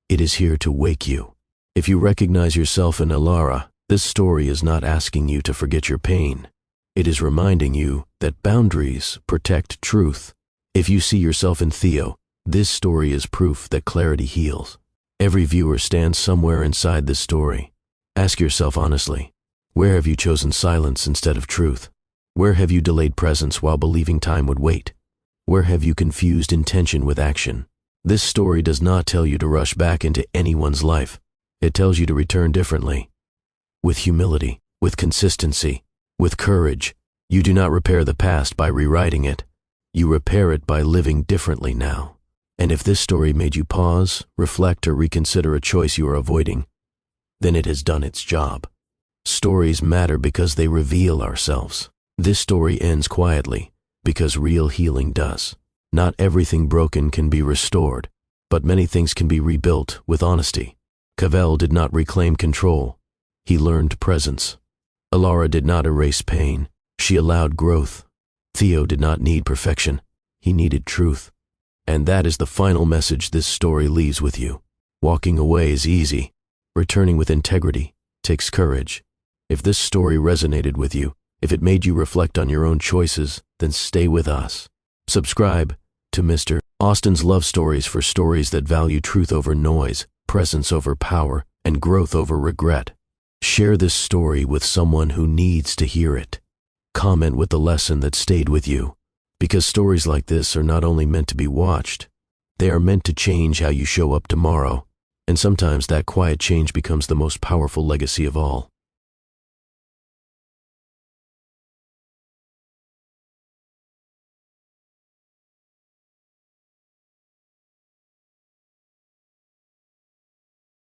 It is here to wake you. If you recognize yourself in Alara, this story is not asking you to forget your pain. It is reminding you that boundaries protect truth. If you see yourself in Theo, this story is proof that clarity heals. Every viewer stands somewhere inside this story. Ask yourself honestly, where have you chosen silence instead of truth? Where have you delayed presence while believing time would wait? Where have you confused intention with action? This story does not tell you to rush back into anyone's life. It tells you to return differently. With humility, with consistency, with courage. You do not repair the past by rewriting it. You repair it by living differently now. And if this story made you pause, reflect, or reconsider a choice you are avoiding, then it has done its job. Stories matter because they reveal ourselves. This story ends quietly because real healing does. Not everything broken can be restored, but many things can be rebuilt with honesty. Cavell did not reclaim control. He learned presence. Alara did not erase pain. She allowed growth. Theo did not need perfection. He needed truth. And that is the final message this story leaves with you. Walking away is easy. Returning with integrity takes courage. If this story resonated with you, if it made you reflect on your own choices, then stay with us. Subscribe to Mr. Austin's Love Stories for stories that value truth over noise, presence over power, and growth over regret. Share this story with someone who needs to hear it. Comment with the lesson that stayed with you. Because stories like this are not only meant to be watched, they are meant to change how you show up tomorrow. And sometimes that quiet change becomes the most powerful legacy of all.